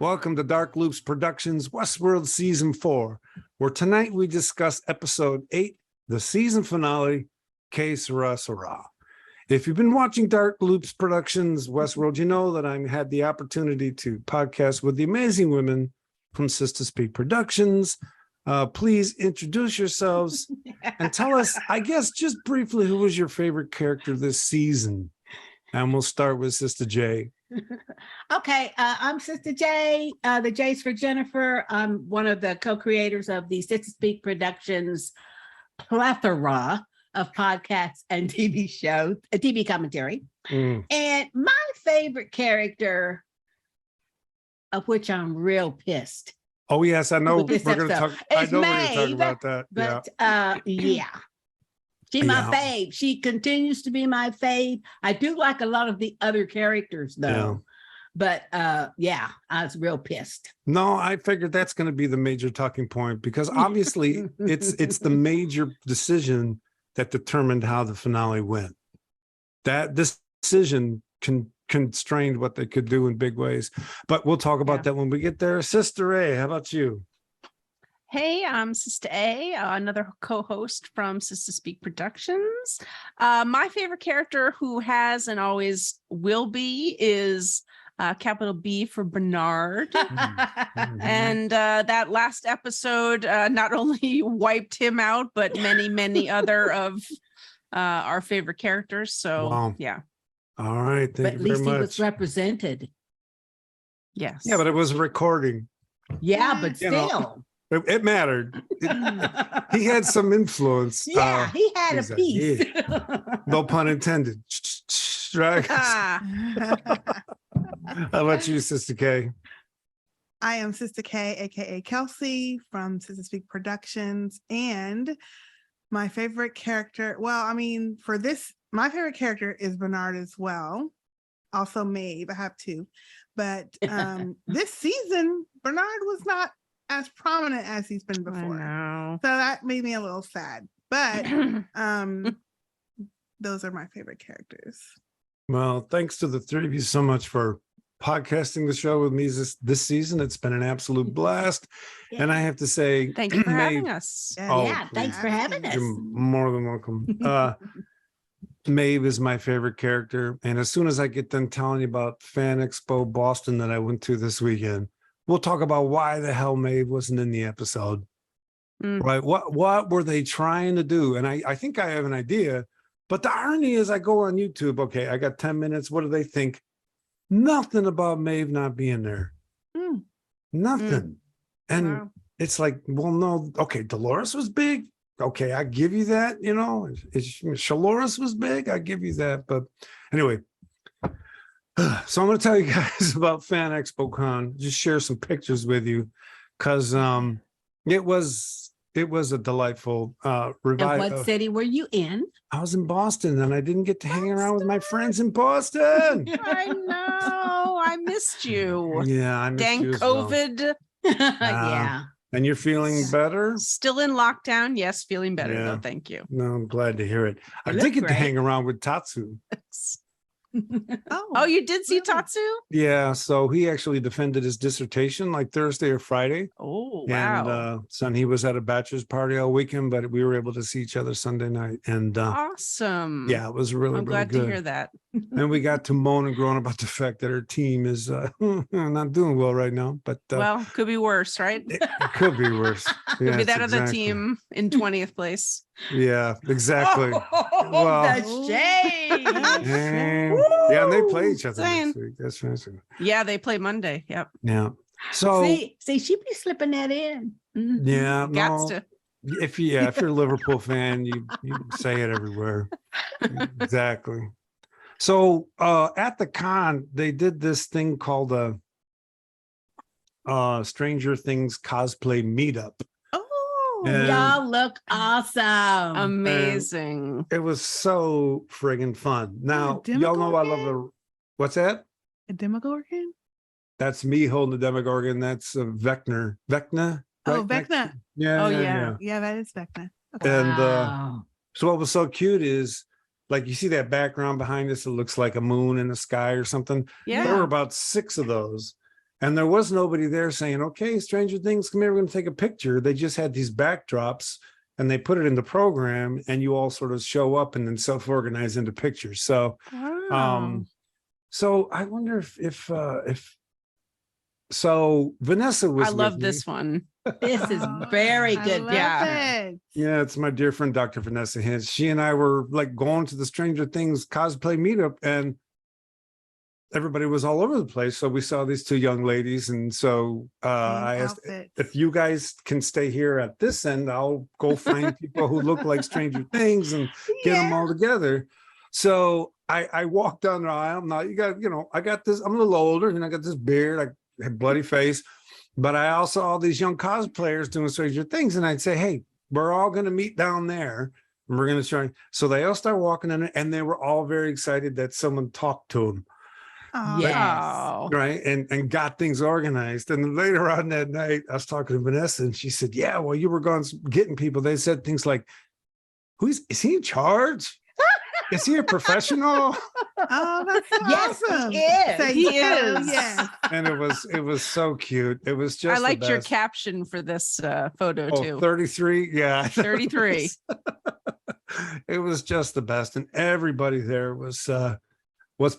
Welcome to Dark Loops Productions Westworld Season 4, where tonight we discuss Episode 8, the season finale, Sera, Sera. If you've been watching Dark Loops Productions Westworld, you know that I had the opportunity to podcast with the amazing women from Sistah Speak Productions. Please introduce yourselves and tell us, I guess, just briefly, who was your favorite character this season? And we'll start with Sistah Jay. Okay, I'm Sistah Jay. The J's for Jennifer. I'm one of the co-creators of the Sistah Speak Productions plethora of podcasts and TV shows, TV commentary. And my favorite character, of which I'm real pissed. Oh yes, I know. We're going to talk. I know we're going to talk about that. But yeah. She's my fave. She continues to be my fave. I do like a lot of the other characters though. But yeah, I was real pissed. No, I figured that's going to be the major talking point because obviously it's the major decision that determined how the finale went. That decision constrained what they could do in big ways. But we'll talk about that when we get there. Sistah Aye, how about you? Hey, I'm Sistah Aye, another co-host from Sistah Speak Productions. My favorite character who has and always will be is capital B for Bernard. And that last episode not only wiped him out, but many other of our favorite characters. So, yeah. All right. Thank you very much. But at least he was represented. Yes. Yeah, but it was a recording. Yeah, but still. It mattered. He had some influence. Yeah, he had a piece. No pun intended. Right? How about you, Sistah Kay? I am Sistah Kay, aka Kelsey from Sistah Speak Productions, and my favorite character. Well, I mean, for this, my favorite character is Bernard as well. Also Maeve. I have two, but this season Bernard was not as prominent as he's been before, so that made me a little sad. But those are my favorite characters. Well, thanks to the three of you so much for podcasting the show with me this season. It's been an absolute blast. And I have to say, thank you for having us. Thanks for having us. You're more than welcome. Maeve is my favorite character. And as soon as I get done telling you about Fan Expo Boston that I went to this weekend, we'll talk about why the hell Maeve wasn't in the episode. Right? What were they trying to do? And I think I have an idea. But the irony is I go on YouTube, okay, I got 10 minutes. What do they think? Nothing about Maeve not being there. Nothing. And it's like, well, no, okay, Dolores was big. Okay, I give you that, you know. Shaloris was big, I give you that. But anyway, so I'm going to tell you guys about Fan Expo Con, just share some pictures with you because it was a delightful revival. And what city were you in? I was in Boston and I didn't get to hang around with my friends in Boston. I know. I missed you. Yeah, I missed you as well. COVID. Yeah. And you're feeling better? Still in lockdown. Yes, feeling better though. Thank you. No, I'm glad to hear it. I did get to hang around with Tatsu. Oh, you did see Tatsu? Yeah, so he actually defended his dissertation like Thursday or Friday. Oh, wow. And he was at a bachelor's party all weekend, but we were able to see each other Sunday night. And awesome. Yeah, it was really, I'm glad good to hear that. And we got to moan and groan about the fact that our team is not doing well right now. But well, could be worse, right? It could be worse. Could be that other team in 20th place. Yeah, exactly. Well, that's shame. Yeah, and they play each other next week. That's fantastic. Yeah, they play Monday. Yep. Yeah. So see, she be slipping that in. Yeah, Gats to. If you're a Liverpool fan, you say it everywhere. Exactly. So at the con, they did this thing called a Stranger Things cosplay meetup. Y'all look awesome. Amazing. It was so friggin' fun. Now, y'all know I love what's that? A Demogorgon? That's me holding the Demogorgon. That's Vecna. Vecna? Oh, right? Vecna. Yeah. Oh, yeah. Yeah, that is Vecna. Okay. And so what was so cute is, like, you see that background behind us, it looks like a moon in the sky or something. Yeah. There were about 6 of those. And there was nobody there saying, okay, Stranger Things, come here, we're going to take a picture. They just had these backdrops and they put it in the program and you all sort of show up and then self-organize into pictures. So, Wow. so I wonder if so Vanessa was I love with me. this one. This is very I good. love Yeah. it. Yeah, it's my dear friend, Dr. Vanessa Hintz. She and I were like going to the Stranger Things cosplay meetup and everybody was all over the place. So we saw these two young ladies. And so I asked Outfits. if you guys can stay here at this end, I'll go find people who look like Stranger Things and get them all together. So I walked down the aisle. Now you got, I got this, I'm a little older and I got this beard, I had bloody face, but I also all these young cosplayers doing Stranger Things. And I'd say, hey, we're all going to meet down there and we're going to try. So they all start walking in and they were all very excited that someone talked to them. Oh, Yes. Oh. Right. And got things organized. And later on that night, I was talking to Vanessa and she said, yeah, well, you were going getting people. They said things like, is he in charge? Is he a professional? Oh, that's so Yes, awesome. he is. Say He yes, is. yes. And it was so cute. It was just I liked the your best. caption for this photo Oh, too. 33. Yeah. 33. It was just the best. And everybody there was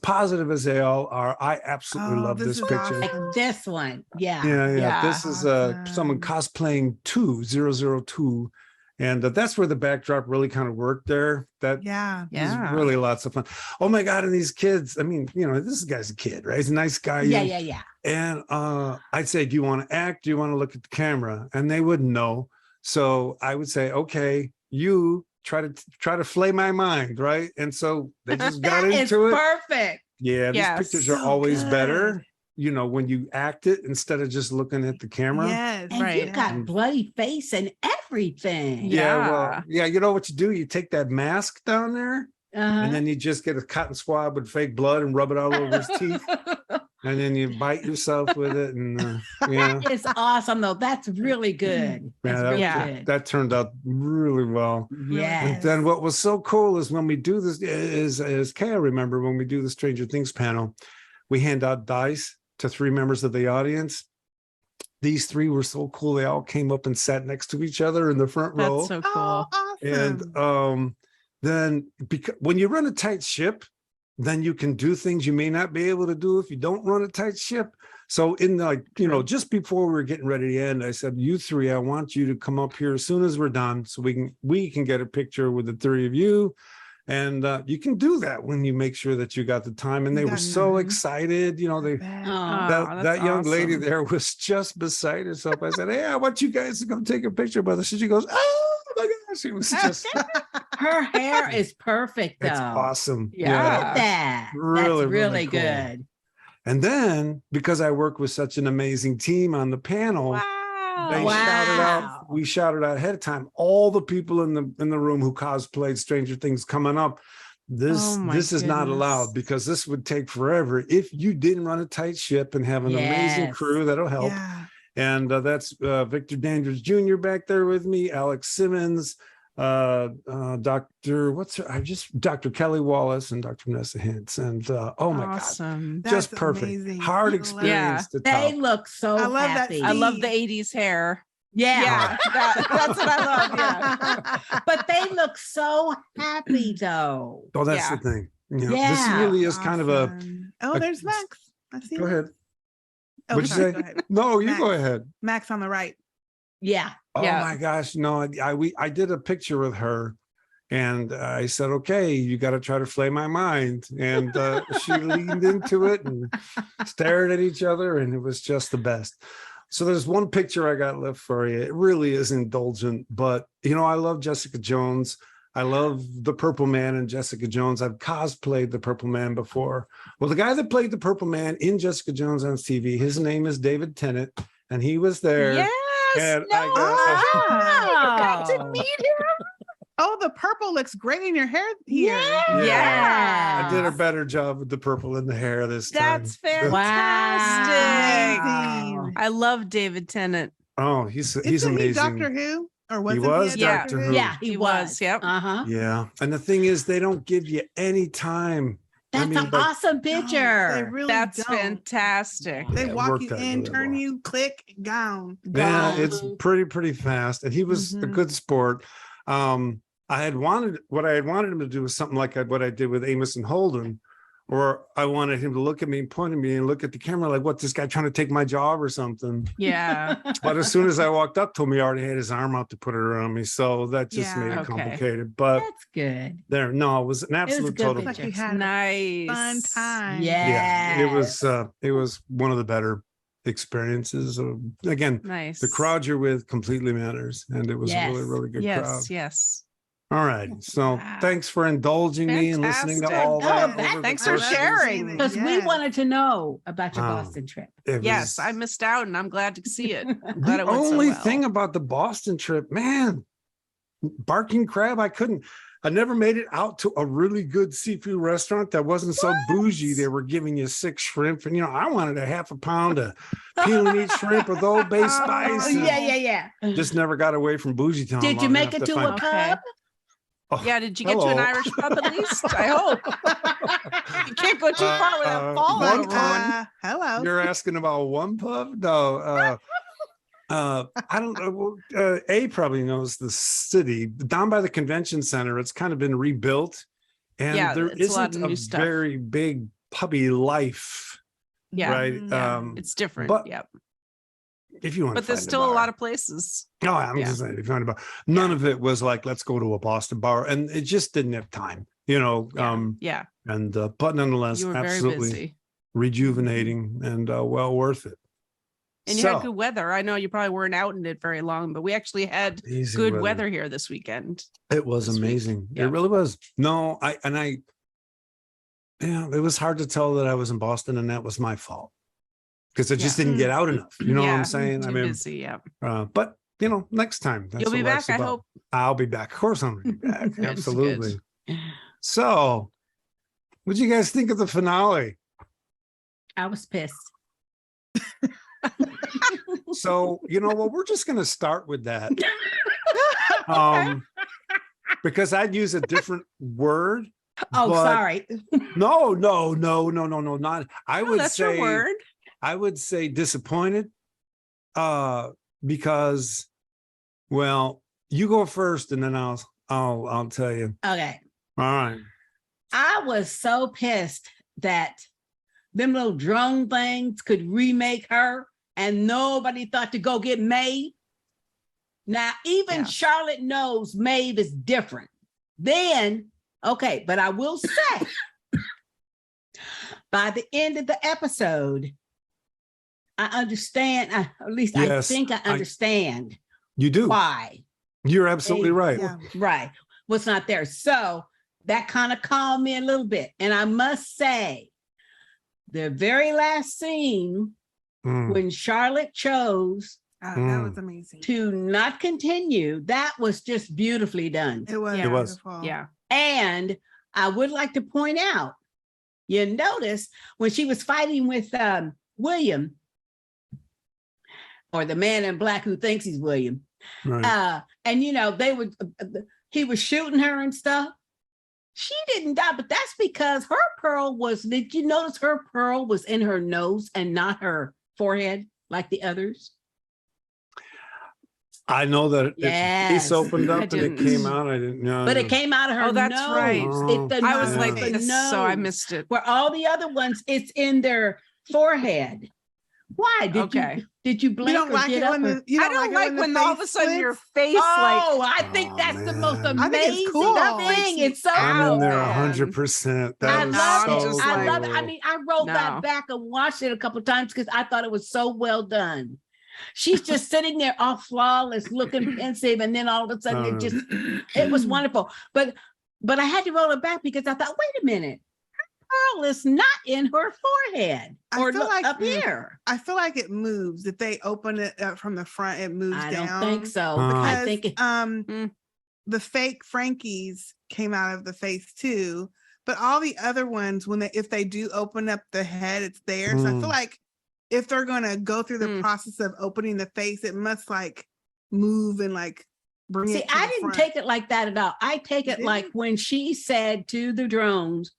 positive as they all are. I absolutely Oh, love this this is picture. Like this one. Yeah. Yeah. Yeah. This is someone Awesome. cosplaying 002. And that's where the backdrop really kind of worked there. That Yeah. Yeah. was really lots of fun. Oh my God. And these kids, I mean, this guy's a kid, right? He's a nice guy. Yeah. And I'd say, do you want to act? Do you want to look at the camera? And they wouldn't know. So I would say, okay, you try to flay my mind, right? And so they just got That is into it. perfect. Yeah, these Yes. pictures are So always better, good. when you act it instead of just looking at the camera. Yes. And Right. you got bloody face and everything. Well, you know what you do? You take that mask down there Uh-huh. and then you just get a cotton swab with fake blood and rub it all over his teeth. And then you bite yourself with it. And yeah. That is awesome, though. That's really good. That's really good. That turned out really well. Yes. And then what was so cool is when we do this, as Kay, I remember when we do the Stranger Things panel, we hand out dice to 3 members of the audience. These 3 were so cool. They all came up and sat next to each other in the front row. That's so cool. Oh, awesome. And then when you run a tight ship, then you can do things you may not be able to do if you don't run a tight ship. So in just before we were getting ready to end, I said, you 3, I want you to come up here as soon as we're done so we can get a picture with the 3 of you. And you can do that when you make sure that you got the time. And they were so excited. That young lady there was just beside herself. I said, hey, I want you guys to come take a picture with us. She goes, oh my gosh, it was just Her hair is perfect, though. it's awesome. Yeah. Look at that. Really, That's really cool. good. And then because I work with such an amazing team on the panel, Wow. we shouted out ahead of time, all the people in the room who cosplayed Stranger Things coming up. This is not allowed because this would take forever if you didn't run a tight ship and have an amazing crew that'll help. Yeah. And that's Victor Dandridge Jr. back there with me, Alex Simmons, Dr. Kelly Wallace and Dr. Vanessa Hintz. And oh my God, Awesome. just That's perfect. amazing. Hard I love experience to They top. look so I love that happy. I love the 80s hair. Yeah. That's what I love. Yeah. But they look so happy, though. Oh, that's Yeah. the thing. This Yeah. really is kind of a. Awesome. Oh, there's Max. I see. Go him. ahead. Oh, What'd you sorry, say? go ahead. No, you Max. go ahead. Max on the right. Yeah. Oh Yeah. my gosh, no! I did a picture with her, and I said, "Okay, you got to try to flay my mind." And she leaned into it and stared at each other, and it was just the best. So there's one picture I got left for you. It really is indulgent, but I love Jessica Jones. I love the Purple Man and Jessica Jones. I've cosplayed the Purple Man before. Well, the guy that played the Purple Man in Jessica Jones on TV, his name is David Tennant, and he was there. Yes. And No. I got to meet him. Oh, the purple looks great in your hair here. Yeah. I did a better job with the purple in the hair this time. That's fantastic. Wow. I love David Tennant. Oh, he's Isn't he amazing. Doctor Who? Or was was Yeah. Doctor Who. Yeah, he He was. was, yep. Uh-huh. Yeah. And the thing is, they don't give you any time That's mean, an but- awesome No, they picture. really That's don't. fantastic. They Yeah, it walk worked you out in, really turn well. you, click, gone. Yeah, it's Gone. pretty fast, and he was a Mhm. good sport. What I had wanted him to do was something like what I did with Amos and Holden, or I wanted him to look at me and point at me and look at the camera like, "What, this guy trying to take my job or something?" Yeah. But as soon as I walked up to him, he already had his arm out to put it around me, so that just Yeah. made it Okay. complicated. But That's good. it was an a absolute good total. picture. Like you had a Nice. fun time. Yeah, Yes. it was one of the better experiences. Again, Nice. the crowd you're with completely matters, and it was a really, Yes. really good crowd. Yes, yes. All right, so Wow. thanks for indulging me and listening to Fantastic. all Oh, that. that- over the Thanks for course of this sharing. evening. Because we Yes. wanted to know about your Wow. Boston trip. It Yes, was I missed out and I'm glad to see it. I'm glad the it went so only well. thing about the Boston trip, man. Barking Crab, I never made it out to a really good seafood restaurant that wasn't so bougie. They were giving you 6 shrimp, and I wanted a half a pound of peel and eat shrimp with Old Bay spice. Oh, and Yeah. Just never got away from bougie town. Did you long make enough it to find- a Okay. pub? Oh, Yeah, did you get to an hello. Irish pub at least? I hope. You can't go too far without falling one over one. Hello. You're asking about one pub? No. I don't know. A probably knows the city down by the convention center. It's kind of been rebuilt, and Yeah, there it's a lot isn't of a new stuff. very big pubby life, Yeah. right? Yeah, it's different. but Yep. if you want, But there's still a lot of places. No, I'm yeah. just saying. If you find about none of it was like, let's go to a Boston bar, and it just didn't have time, Yeah. Yeah. And but nonetheless, You were very absolutely busy. rejuvenating and well worth it. And you So, had good weather. I know you probably weren't out in it very long, but we actually had amazing good weather here this weekend. It was this week. amazing. Yeah. It really was. No, it was hard to tell that I was in Boston, and that was my fault because I just Yeah. didn't get out enough. You know what Yeah, I'm saying? Too I mean, busy. Yeah. but next time. That's You'll be what life's back, I about. hope. I'll be back. Of course, I'm gonna be back. Good, Absolutely. good. So, what do you guys think of the finale? I was pissed. So, what we're just going to start with that. Because I'd use a different word. Oh, but- sorry. No, not. I Oh, would that's say your word. I would say disappointed. Because, well, you go first, and then I'll tell you. Okay. All right. I was so pissed that them little drone things could remake her and nobody thought to go get Maeve. Now, even Yeah. Charlotte knows Maeve is different. Then, okay, but I will say, by the end of the episode, I understand, at least Yes, I think I understand You do. why. You're absolutely Maeve, right. Yeah. Right. What's not there. So that kind of calmed me a little bit. And I must say, the very last scene Mm. when Charlotte chose That Mm. was amazing. to not continue, that was just beautifully done. It was. It was. Beautiful. Yeah. And I would like to point out, you notice when she was fighting with William, or the man in black who thinks he's William, Right. and they would he was shooting her and stuff. She didn't die, but that's because her pearl was, did you notice her pearl was in her nose and not her forehead like the others? I know that it Yes. piece opened I up and it didn't. came out. I didn't know. But it came out of her Oh, that's nose. right. Oh. The I was nose, like the this, so I nose. missed it. Where all the other ones, it's in their forehead. Why? Okay. Did you You blink don't or like get it up? when or- the, you I don't like it when the all of a face sudden your splits? face Oh, I think Oh, that's the most man. I think it's amazing cool. thing. It's so I'm in there cool. 100%. That I is love I'm it. so just I like- love it. I cool. mean, I rolled No. that back and watched it a couple of times because I thought it was so well done. She's just sitting there all flawless, looking pensive, and then all of a sudden it was wonderful. But I had to roll it back because I thought, wait a minute, her pearl is not in her forehead I or feel look like- up here. I feel like it moves. If they open it up from the front, it moves I down. don't think so. Uh, I Because, think it, the fake Frankies came out of the face too, but all the other ones, if they do open up the head, it's there. So I feel Mm. like if they're gonna go through the Mm. process of opening the face, it must like move and like bring see, it. To I the didn't front. take it like that at all. I take You it like didn't? when she said to the drones,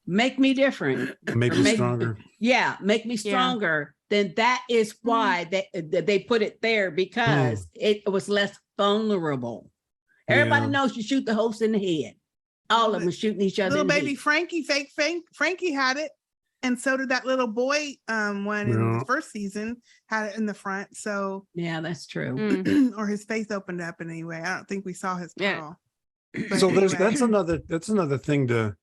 make me different. Make Or you stronger. Yeah, make me stronger. Then that is why they put it there, because it was less vulnerable. Everybody Yeah. knows you shoot the host in the head. All of them shooting each other. Little in the baby head. Frankie, fake Frankie had it. And so did that little boy one in Yeah. the first season, had it in the front. So Yeah, that's true. Mm. or his face opened up anyway. I don't think we saw his Yeah. pearl. But So anyway. that's another thing to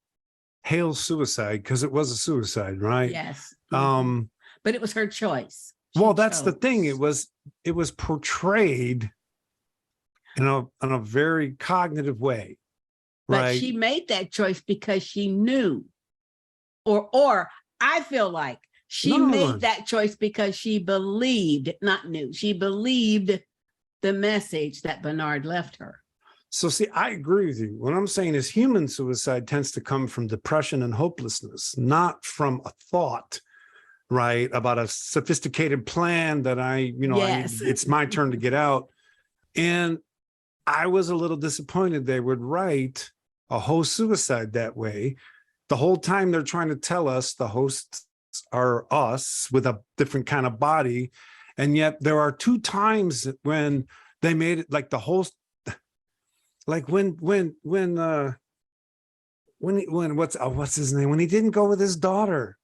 hail suicide, because it was a suicide, right? Yes. But it was her choice. well, She that's the thing. chose. It was portrayed in a very cognitive way. But Right. she made that choice because she knew, or I feel like she No. made that choice because she believed, not knew, she believed the message that Bernard left her. So see, I agree with you. What I'm saying is human suicide tends to come from depression and hopelessness, not from a thought, right? About a sophisticated plan that Yes. it's my turn to get out. And I was a little disappointed they would write a host suicide that way. The whole time they're trying to tell us the hosts are us with a different kind of body. And yet there are two times when they made it like the host, like when what's his name? When he didn't go with his daughter.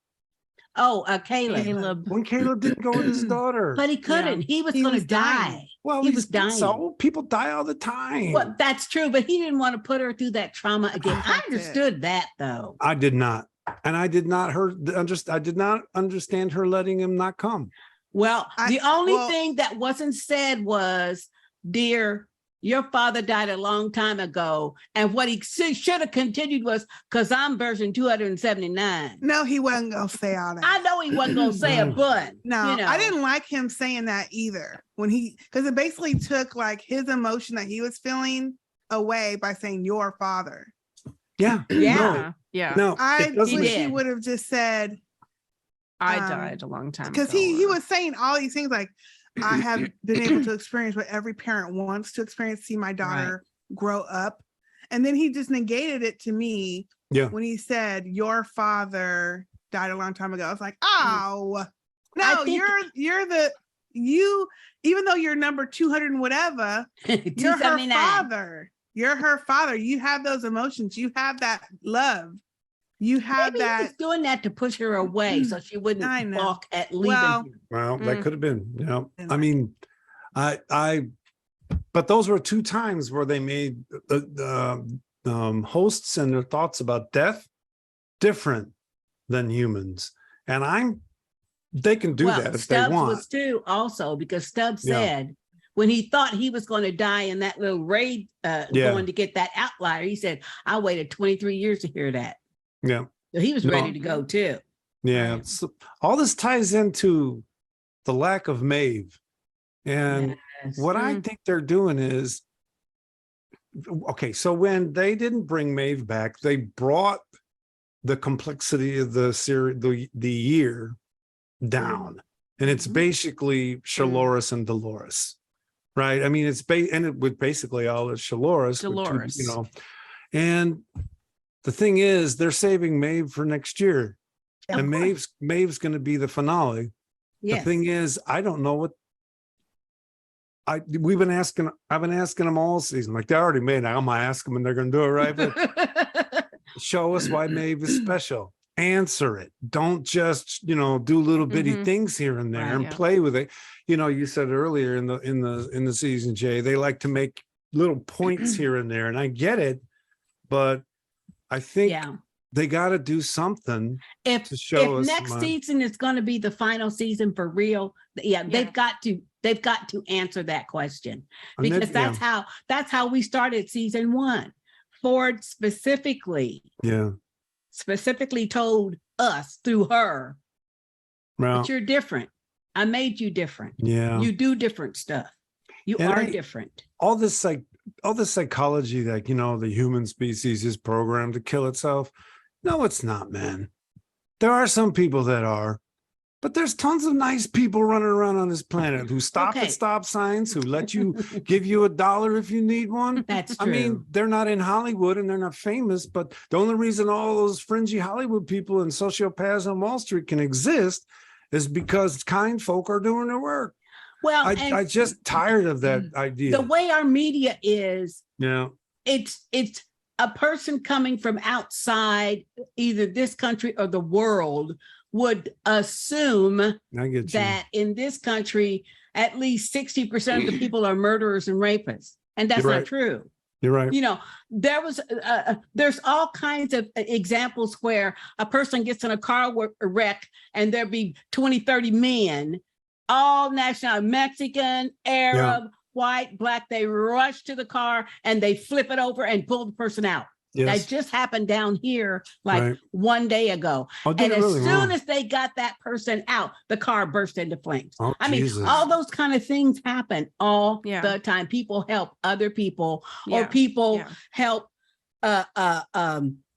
Oh, Caleb. Caleb. When Caleb didn't go with his daughter. But he couldn't. He was He going to was dying. die. Well, he was dying. So people die all the time. Well, that's true, but he didn't want to put her through that trauma again. I That's it. understood that, though. I did not. And I did not understand her letting him not come. Well, I- the only well- thing that wasn't said was, dear, your father died a long time ago. And what he should have continued was, because I'm version 279. No, he wasn't gonna say all that. I know he wasn't going to say it, but, No, you know. I didn't like him saying that either. Because it basically took like his emotion that he was feeling away by saying your father. Yeah. Yeah. Yeah. No. I it doesn't- wish he did. would have just said, I Um, died a long time because ago. he or- was saying all these things like, I have been able to experience what every parent wants to experience, see my daughter grow up. And then he just negated it to me Yeah. when he said, your father died a long time ago. I was like, oh, I no, think- even though you're number 200 and whatever, you're her 279. father. You're her father. You have those emotions. You have that love. You have Maybe he that. was doing that to push her away so she I wouldn't know. balk at leaving Well, him. Well, that Mm. could have been, And I mean, but those were two times where they made the hosts and their thoughts about death different than humans. And they can do that if Stubbs they want. was too also, because Stubbs Yeah. said when he thought he was going to die in that little raid going to get that outlier, he said, I waited 23 years to hear that. Yeah. So he was No. ready to go too. Yeah. Right. So all this ties into the lack of Maeve. And Yes. what I think they're doing is, okay, so when they didn't bring Maeve back, they brought the complexity of the series, the year down. And it's Mhm. basically Shaloris and Dolores, right? I mean, and it would basically all is Shaloris. with two, Dolores. and the thing is, they're saving Maeve for next year. Of And course. Maeve's going to be the finale. Yes. The thing is, I don't know what I've been asking them all season. Like they already made it. I'm gonna ask them and they're gonna do it right. But show us why Maeve is special. Answer it. Don't just, do little bitty Mhm. things here and there Right, and yeah. play with it. You said earlier in the season, Jay, they like to make little points here and there. And I get it, but I think Yeah. they gotta do something If to show us next my- season is going to be the final season for real, they've got to answer that question, And then- because that's how we started season 1. Ford specifically told us through her, well, but you're different. I made you different. yeah. You do different stuff. You And are I- different. all this psychology that the human species is programmed to kill itself. No, it's not, man. There are some people that are, But there's tons of nice people running around on this planet who stop Okay. at stop signs, who let you give you $1 if you need one. That's I true. mean, they're not in Hollywood and they're not famous, but the only reason all those fringy Hollywood people and sociopaths on Wall Street can exist is because kind folk are doing their work. well, I just tired of that idea. the way our media is, Yeah. it's a person coming from outside either this country or the world would assume I get you. that in this country, at least 60% of the people are murderers and rapists. And that's You're not right. true. You're right. You know, there's all kinds of examples where a person gets in a car wreck and there be 20, 30 men, all national, Mexican, Arab, white, black, they rush to the car and they flip it over and pull the person out. Yes. That just happened down here like Right. one day ago. Oh, did And it as really? soon Wow. as they got that person out, the car burst into flames. Oh, I mean, Jesus. all those kind of things happen all Yeah. the time. People help other people, or Yeah. people Yeah. help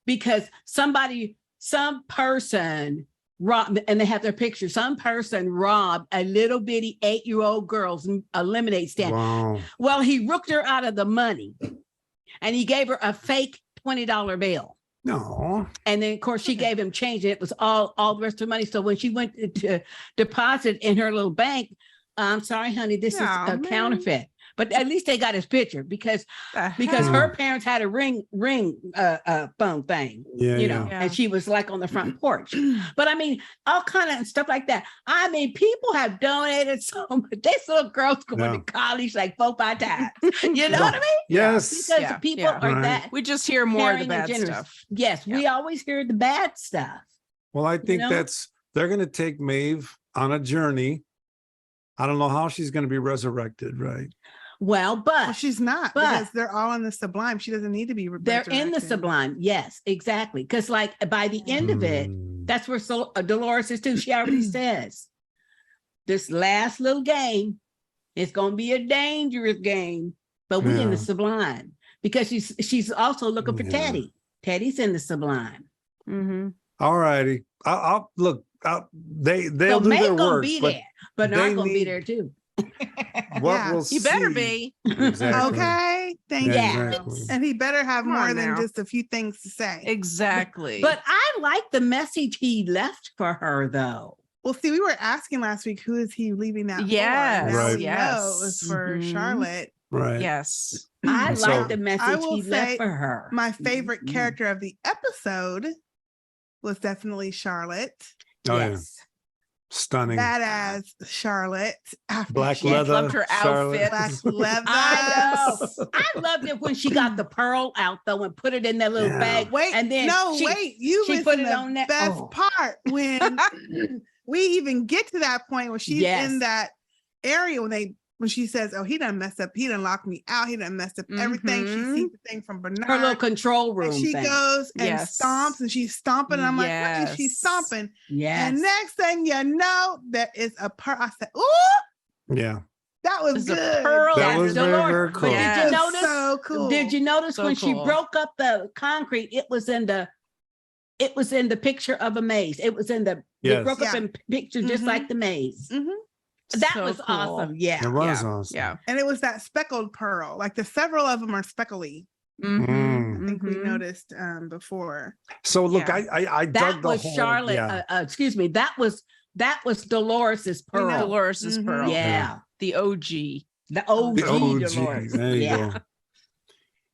because some person robbed, and they have their picture. Some person robbed a little bitty 8-year-old girl's lemonade stand. Wow. Well, he rooked her out of the money, and he gave her a fake $20 bill. No. And then, of course, she gave him change. And it was all the rest of the money. So when she went to deposit in her little bank, I'm sorry, honey, this is Oh, a man. counterfeit. But at least they got his picture because The hell? her parents had a ring phone thing, Yeah. you know, Yeah. and she was like on the front porch. But I mean, all kind of stuff like that. I mean, people have donated so much. This little girl's going Yeah. to college like 4-5 times. You know what I mean? Yes. Because Yeah, people yeah. are Right. that. We just hear more of the caring and bad generous. stuff. Yes, we always hear the bad stuff. Well, I think know? they're going to take Maeve on a journey. I don't know how she's going to be resurrected, right? Well, Well, but she's not but- because they're all in the sublime. She doesn't need to be. they're in the resurrected. sublime. Yes, exactly. Because like by the end of it, Mm. that's where Dolores is too. She already says this last little game is going to be a dangerous game, but we in Yeah. the sublime because she's also looking for Yeah. Teddy. Teddy's in the sublime. Mm-hmm. All righty. I'll look. They'll So do May their gonna work. be but there, but they not gonna be need- there too. what Yeah. we'll You better see- be. Exactly. Okay, thank Yeah. you. Exactly. And he better have Come more on than now. just a few things to say. Exactly. But I like the message he left for her, though. Well, see, we were asking last week, who is he leaving that Yes, for? Now Right. we know it was yes. for Mhm. Charlotte. Right. yes. I And so- like the message will he say left for her. My favorite Mhm. character of the episode was definitely Charlotte. Oh, yeah. Yes. Stunning. Badass Charlotte. After Black she- leather. Loved her Charlotte. outfit. Black leather. I know. I loved it when she got the pearl out though and put it in that little Yeah. bag. Wait, and then wait, you she missed put it the on that- best oh. part when we even get to that point where she's Yes. in that area when she says, "Oh, he done messed up. He done locked me out. He done messed up everything." She Mhm. sees the thing from Bernard. her little control room and she thing. goes and Yes. stomps and she's stomping. And I'm like, what is she Yes. stomping? Yes. And next thing you know, there is a pearl. I said, ooh, Yeah. that was It's a good. pearl. That Yes, was very, Dolores. very But cool. did Yeah. you That was notice? so cool. Did you notice So when she cool. broke up the concrete? It was in the picture of a maze. It was in they Yes. broke up Yeah. in picture just Mhm. like the maze. Mhm. That So was cool. awesome. Yeah. It was Yeah. awesome. Yeah. And it was that speckled pearl. Like the several of them are speckly. Mhm. I think we Mhm. noticed before. So look, Yeah. I That dug the was whole, Charlotte. Yeah. Excuse me. That was Dolores's We know. pearl. Dolores's Mhm. pearl. Yeah. The OG. The OG, the OG. Dolores. There you yeah. go.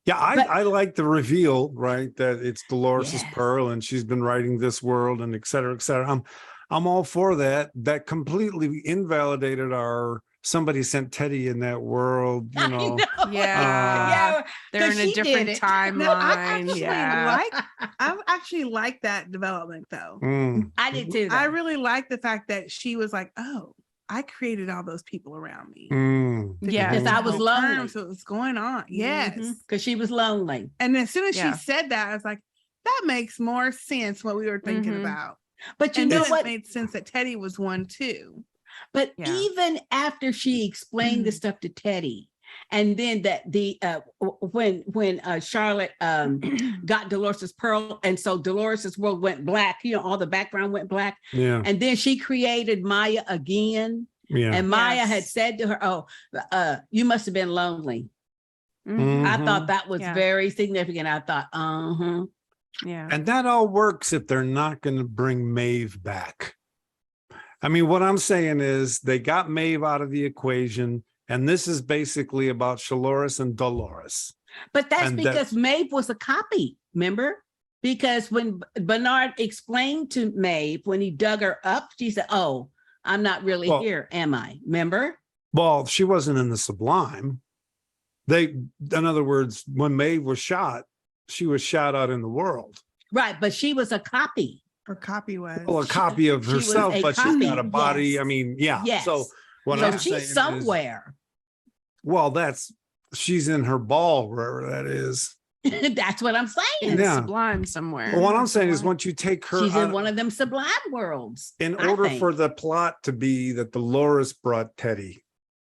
Yeah, But- I like the reveal, right? That it's Dolores' Yes. pearl and she's been writing this world and et cetera, et cetera. I'm all for that. That completely invalidated our somebody sent Teddy in that world, you I know. know. Yeah. They're 'cause in a she did different it. timeline. No, I actually yeah. I actually like that development though. Mm. I did too. I though. really like the fact that she was like, oh, I created all those people around me. Mm. To Yeah. get Because I was to lonely. terms with what's going on. Yes. Because she was lonely. And as soon as Yeah. she said that, I was like, that makes more sense what we were thinking Mhm. about. But you And know then it what? made sense that Teddy was one too. But Yeah. even after she explained the Mm. stuff to Teddy, And then when Charlotte got Dolores's pearl, and so Dolores's world went black, all the background went black. Yeah. And then she created Maya again. Yeah. And Maya had Yes. said to her, you must have been lonely. Mhm. I Mhm. thought that was Yeah. very significant. I thought, Yeah. And that all works if they're not going to bring Maeve back. I mean, what I'm saying is they got Maeve out of the equation, and this is basically about Shalores and Dolores. But that's And because Maeve was a copy, remember? Because when Bernard explained to Maeve, when he dug her up, she said, oh, I'm not really Well- here, am I? Remember? Well, she wasn't in the Sublime. In other words, when Maeve was shot, she was shot out in the world. Right, but she was a copy. Her copy was. Well, a copy of she was herself, a but she's copy, got a body. yes. I mean, yeah. Yes. So what So I'm saying she's is, somewhere. well, she's in her ball, wherever that is. That's what I'm In saying. the Yeah. Sublime somewhere. But what I'm saying is, once you take her She's out, in one of them sublime worlds. in I order think. for the plot to be that Dolores brought Teddy,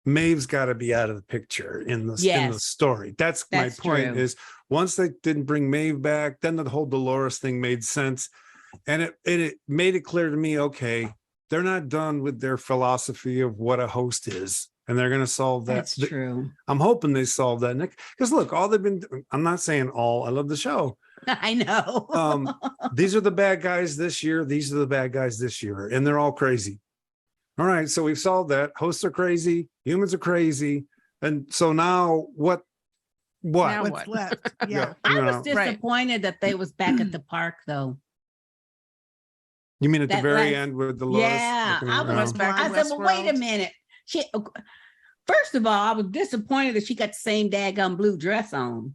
Maeve's got to be out of the picture in the Yes. story. That's my That's point. true. Is once they didn't bring Maeve back, then the whole Dolores thing made sense, and it made it clear to me. Okay, they're not done with their philosophy of what a host is, and they're going to solve that. That's true. I'm hoping they solve that, Nick. Because look, all they've been. I'm not saying all. I love the show. I know. These are the bad guys this year. These are the bad guys this year, and they're all crazy. All right, so we've solved that. Hosts are crazy. Humans are crazy, and so now what? Now What's what? left? Yeah. I was you know. Right. disappointed that they was back at the park though. You mean at the That very last- end with Dolores? Yeah, looking I around? was. back I in said, well, wait a Westworld. minute. First of all, I was disappointed that she got the same daggum blue dress on.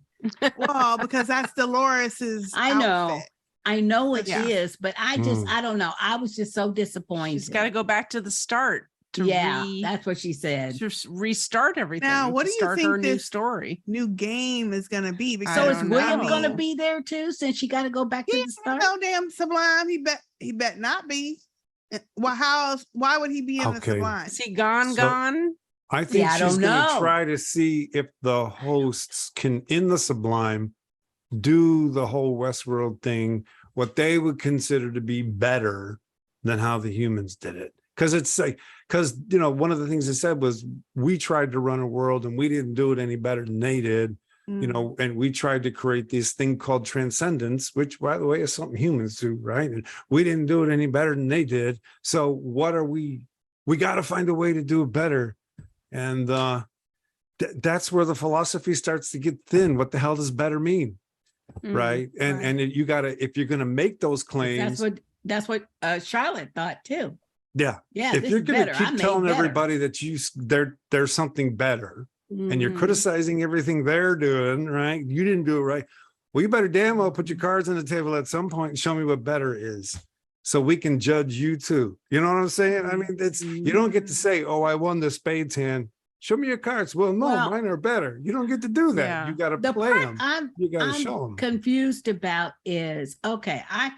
Well, because that's Dolores's. I know. outfit. I know it is, Yeah. but I don't know. I was just so disappointed. She's got to go back to the start to that's what she said. restart everything. Now, what to do you start think her new this- story? New game is gonna be because So is don't William know. going to be there too, since she got to go back to He the ain't start? no damn Sublime. He bet not be. Well, how else? Why would he be in the Okay. Sublime? Is he gone? So- Gone? I think I she's don't going to know. try to see if the hosts can, in the Sublime, do the whole Westworld thing, what they would consider to be better than how the humans did it. Because it's like, one of the things they said was we tried to run a world and we didn't do it any better than they did, and we tried to create this thing called transcendence, which, by the way, is something humans do, right? And we didn't do it any better than they did. So what are we got to find a way to do it better. And that's where the philosophy starts to get thin. What the hell does better mean? Mm. Right. And you got to, if you're going to make those claims. That's what Charlotte thought too. Yeah. Yeah. If this you're is going to better. I keep made telling better. everybody that there's something better and you're Mhm. criticizing everything they're doing, right? You didn't do it right. Well, you better damn well put your cards on the table at some point and show me what better is, so we can judge you too. You know what I'm saying? I mean, you don't get to say, oh, I won the spades hand. Show me your cards. Well, no, Well, mine are better. You don't get to do that. Yeah. You got to The play part them. You got to show I'm them. confused about is, okay, I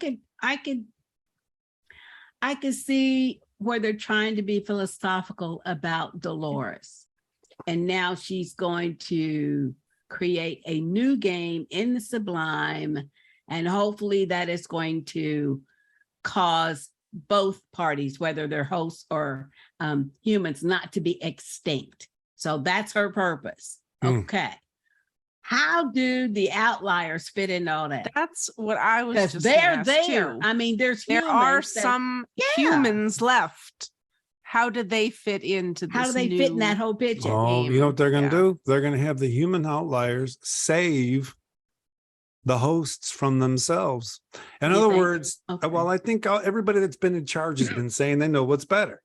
could see where they're trying to be philosophical about Dolores. And now she's going to create a new game in the Sublime. And hopefully that is going to cause both parties, whether they're hosts or humans, not to be extinct. So that's her purpose. Mm. Okay. How do the outliers fit in all that? That's what I was Because just they're asked, there. too. I mean, there There are some Yeah. humans left. How do they fit into this? How do they fit in that whole picture? Oh, you game. know what they're going to Yeah. do? They're going to have the human outliers save the hosts from themselves. In You other think? words, Okay. well, I think everybody that's been in charge has been saying they know what's better.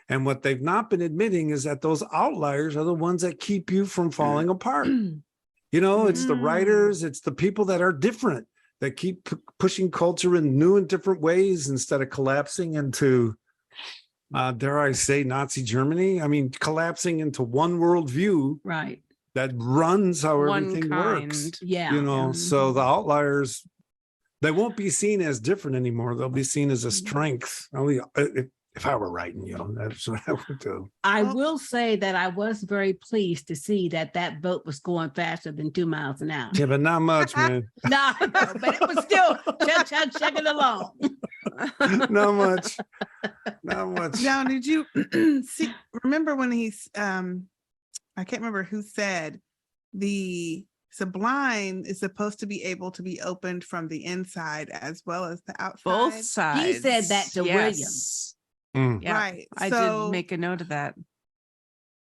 And what they've not been admitting is that those outliers are the ones that keep you from falling apart. You know, it's the writers, it's the people that are different that keep pushing culture in new and different ways instead of collapsing into, dare I say, Nazi Germany. I mean, collapsing into one worldview Right. that runs how One everything works. kind. Yeah. You know, so the outliers, they won't be seen as different anymore. They'll be seen as a strength. If I were writing, that's what I would do. I Well- will say that I was very pleased to see that boat was going faster than 2 miles an hour. Yeah, but not much, man. No, but it was still chugging along. Not much. Not much. Now, did you remember when he's I can't remember who said the Sublime is supposed to be able to be opened from the inside as well as the outside? Both sides. said that to William. Mm. Yeah, Right. I So did make a note of that.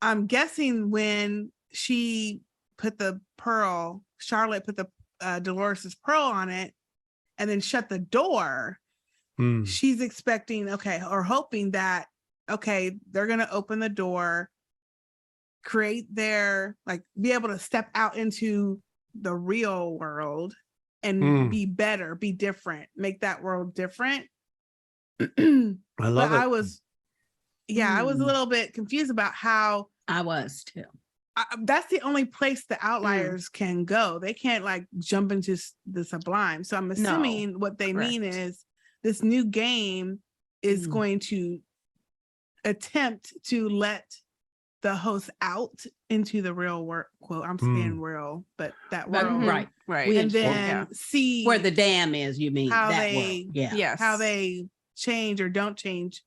I'm guessing when she put the pearl, Charlotte put the Dolores's pearl on it and then shut the door, Mm. she's expecting, or hoping that, they're going to open the door, create their, be able to step out into the real world and be better, be different, make that world different. I love it. I was a little bit confused about how I was too. that's the only place the outliers can go. They can't jump into the Sublime. So I'm assuming what they mean correct. is this new game is going to attempt to let the host out into the real world. Quote, I'm saying real, but that But- world. right. Right. We And then Yeah. see Where the dam is, you mean? how that they- world. Yeah. Yes. how they change or don't change.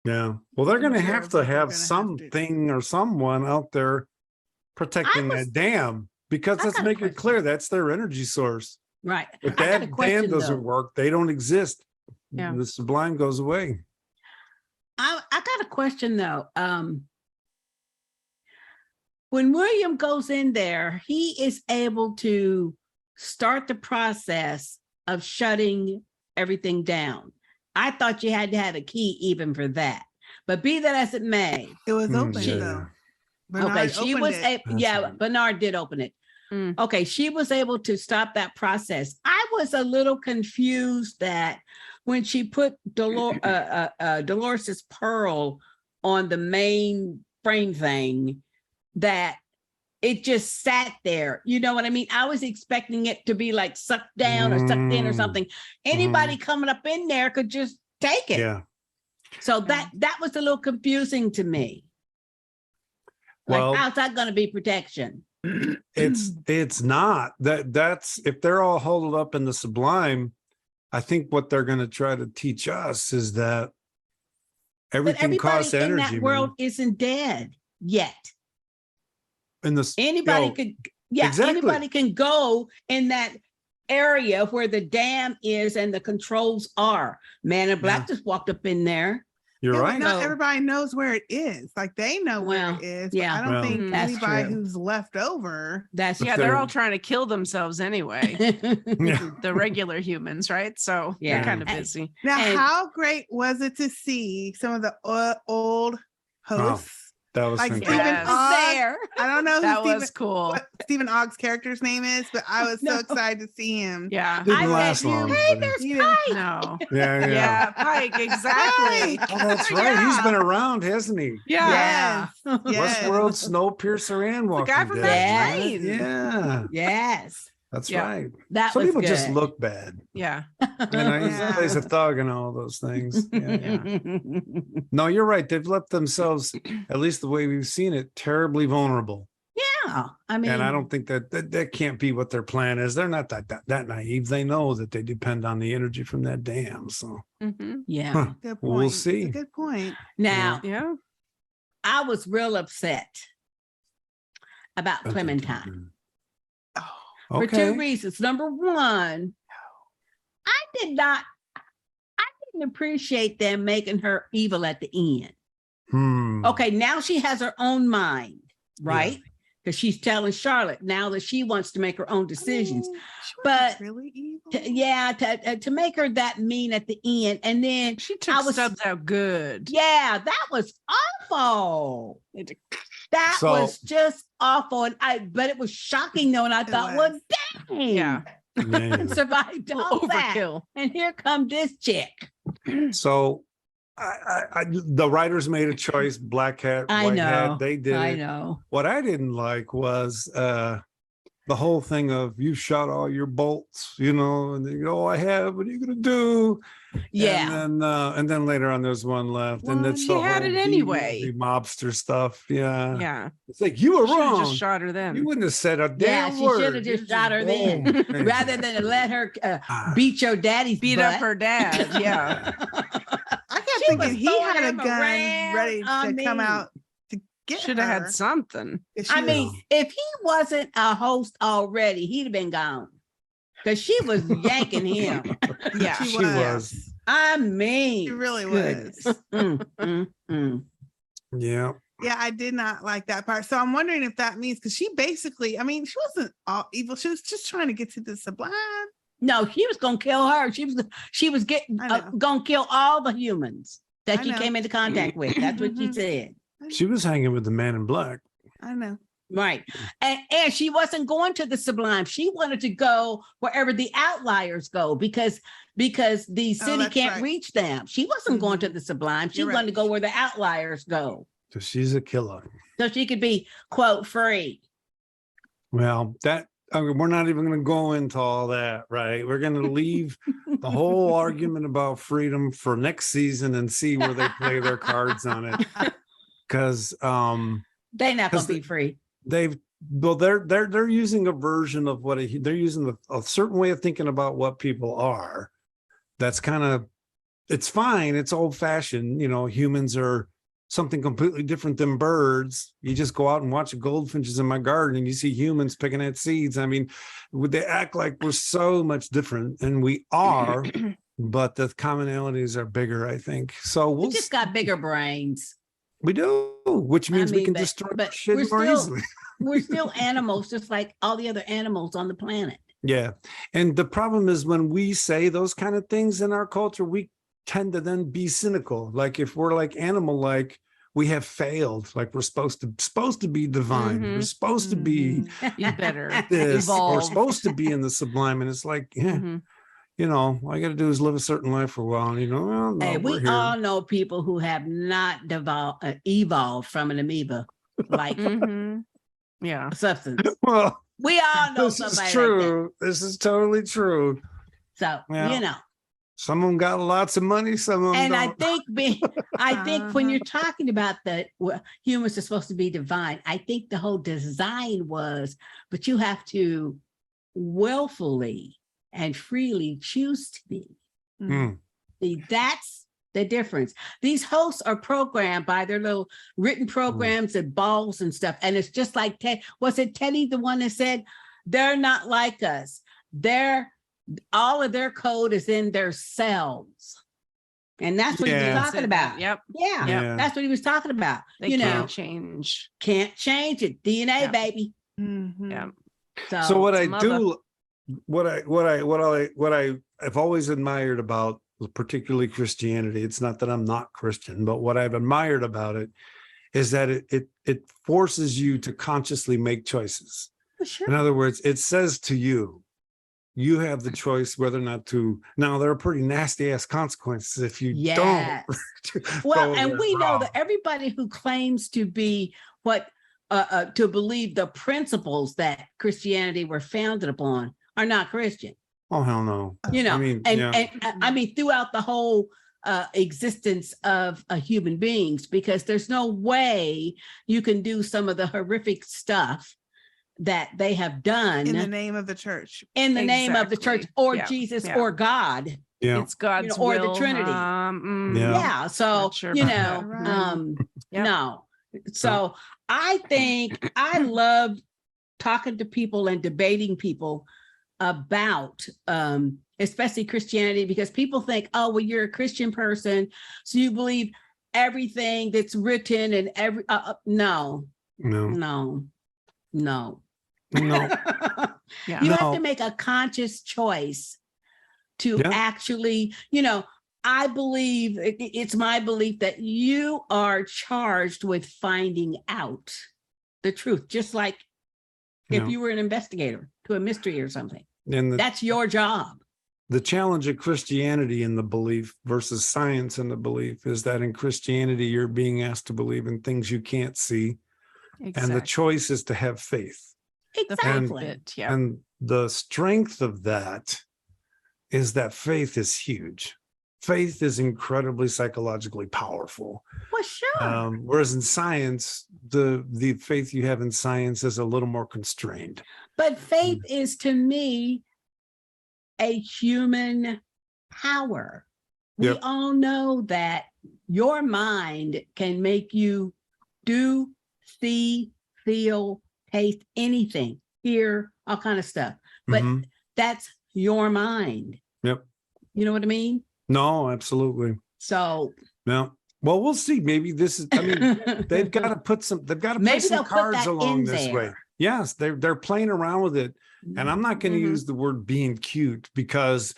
Yeah. Well, they're going to Sure, have but to they're have gonna have to. something or someone out there protecting was- that dam, because I let's got a make it question. clear that's their energy source. Right. If I got a that question, dam doesn't though. work, they don't exist. Yeah. The Sublime goes away. I got a question though. When William goes in there, he is able to start the process of shutting everything down. I thought you had to have a key even for that. But be that as it may, It was open yeah. though. okay, Bernard she opened was it. That's yeah, right. Bernard did open it. Mm. Okay, she was able to stop that process. I was a little confused that when she put Dolores's pearl on the main frame thing, that it just sat there. You know what I mean? I was expecting it to be sucked down or sucked in or Mm. something. Anybody coming up in there could just take it. Yeah. So that was a little confusing to me. Well, how's that going to be protection? it's not that's if they're all holed up in the Sublime. I think what they're going to try to teach us is that But everything everybody costs in energy. that world Man. isn't dead yet. In the Anybody could, exactly. anybody can go in that area where the dam is and the controls are. Man in Black just walked up in there. You're Yeah, but right. not No. everybody knows where it is. They know where Well, it is. yeah. But I don't Well, think that's anybody true. who's left over. That's But Yeah, they're they're- all trying to kill themselves anyway. Yeah. The regular humans, right? So Yeah. they're kind of And- busy. Now, And- how great was it to see some of the old hosts? That was Like fantastic. Stephen Yes. Ogg. there. I don't know That who was cool. what Stephen Ogg's character's name is, but I was No. so excited to see him. Yeah. Didn't I last said, long. hey, but there's He didn't- Pike. No. yeah. Yeah, Pike, exactly. Pike! Oh, that's right. He's been around, hasn't he? Yeah. Yes. Yes. Westworld, Snowpiercer, and Walking guy from Dead. Matt right? Train. Yeah, Yes. that's Yeah. right. That Some was people good. just look bad. Yeah. He Yeah. plays a thug and all those things. Yeah. No, you're right. They've left themselves, at least the way we've seen it, terribly vulnerable. Yeah. I mean, And I don't think that can't be what their plan is. They're not that naive. They know that they depend on the energy from that dam. So Hmm. yeah. Huh. Good point. We'll It's see. a good point. Now, Yeah. I was real upset about Clementine Oh, for two reasons. Number one, I didn't appreciate them making her evil at the end. Hmm. Okay, now she has her own mind, right? Because she's telling Charlotte now that she wants to make her own decisions. She But- was really evil. To make her that mean at the end, and then She took I was- Stubbs out good. yeah, that was awful. That So- was just awful, and but it was shocking though, and I It thought, was. well, dang, Yeah. Yeah. survived all that, Overkill. and here come this chick. So the writers made a choice, black hat, I white know. hat. They did I it. know. What I didn't like was the whole thing of you shot all your bolts, you know, and they go, oh, I have, what are you gonna do? Yeah. And then later on there's one left. Well, and it's he the had whole it anyway. B-movie mobster stuff. Yeah. Yeah. It's like you were Should have wrong. just shot her then. You wouldn't have said a Yeah, damn she word. should have just shot her then, boom. rather than let her beat your daddy's Beat butt. up her dad. Yeah. I kept She was thinking he throwing had a him gun around. ready I to come mean, out to get Should have her. had something. If I she mean, was- if he wasn't a host already, he'd have been gone. Because she was yanking him. Yeah. she she was. was. I mean, She really goodness. was. Yeah. Yeah, I did not like that part. So I'm wondering if that means because she basically, I mean, she wasn't all evil. She was just trying to get to the sublime. No, she was gonna kill her. She was getting I know. gonna kill all the humans that I she know. came into contact with. That's what she Mhm. said. She was hanging with the man in black. I know. Right. And she wasn't going to the sublime. She wanted to go wherever the outliers go because the city that's can't right. reach them. She wasn't going to the sublime. She You're wanted to right. go where the outliers go. So she's a killer. So she could be, quote, free. Well, I mean, we're not even going to go into all that, right? We're going to leave the whole argument about freedom for next season and see where they play their cards on it. Because They're not gonna be free. they're using a version of they're using a certain way of thinking about what people are. That's kind of, it's fine. It's old fashioned. You know, humans are something completely different than birds. You just go out and watch the goldfinches in my garden and you see humans picking at seeds. I mean, would they act like we're so much different? And we are, but the commonalities are bigger, I think. So We we'll just got bigger brains. we do, which means we mean, can but- destroy but shit we're more still- easily. We're still animals, just like all the other animals on the planet. Yeah. And the problem is when we say those kind of things in our culture, we tend to then be cynical. Like if we're like animal, like we have failed, like we're supposed to be divine. We're Mhm. supposed to be You better this, or evolve. supposed to be in the sublime. And it's like, yeah, Mhm. you know, all I got to do is live a certain life for a while. And you know, well, no, Hey, we're we here. all know people who have not evolved from an amoeba like Mhm. Yeah. substance. Well, We all know this is somebody like that. true. This is totally true. So Yeah. you know, Some of them got lots of money. Some of them and don't. I think when Uh-huh. you're talking about humans are supposed to be divine, I think the whole design was, but you have to willfully and freely choose to be. Mm. See, that's the difference. These hosts are programmed by their little written programs and balls and stuff. And it's just like was it Teddy, the one that said, they're not like us. All of their code is in their cells. And that's what he Yeah. was talking about. Yep. Yeah, Yeah. that's what he was talking about. They You can't know, change. can't change it. DNA, Yeah. baby. Mhm. Yeah. So what I it's mother. do, what I've always admired about particularly Christianity, it's not that I'm not Christian, but what I've admired about it is that it forces you to consciously make choices. Sure. In other words, it says to you, you have the choice whether or not to. Now there are pretty nasty ass consequences if you Yes. don't. Well, go and that we know route. that everybody who claims to be to believe the principles that Christianity were founded upon are not Christian. Oh hell no! You know, I mean, and yeah. I mean throughout the whole existence of human beings, because there's no way you can do some of the horrific stuff that they have done In the name of the church. in the name of the church Exactly. or Yeah. Jesus Yeah. or God. Yeah. It's God's or the will. Trinity. Yeah. Yeah. So, Not sure you about know, that. Right. Yep. no. So I think I love talking to people and debating people about especially Christianity, because people think, oh, well, you're a Christian person, so you believe everything that's written and no. No. Yeah. You have No. to make a conscious choice to Yeah. actually, you know, I believe it's my belief that you are charged with finding out the truth, just like if Yeah. you were an investigator to a mystery or something. And That's your job. the challenge of Christianity in the belief versus science in the belief is that in Christianity, you're being asked to believe in things you can't see. Exactly. And the choice is to have faith. Exactly. Yeah. And the strength of that is that faith is huge. Faith is incredibly psychologically powerful. Well, sure. Whereas in science, the faith you have in science is a little more constrained. But faith is to me a human power. We Yep. all know that your mind can make you do, see, feel, taste anything, hear, all kind of stuff. But Mhm. that's your mind. Yep. You know what I mean? No, absolutely. So No. Well, we'll see. Maybe this is, I mean, they've got to put some, they've got to Maybe play some they'll put cards that along in this way. there. Yes, they're playing around with it. And I'm not going to Mhm. use the word being cute because,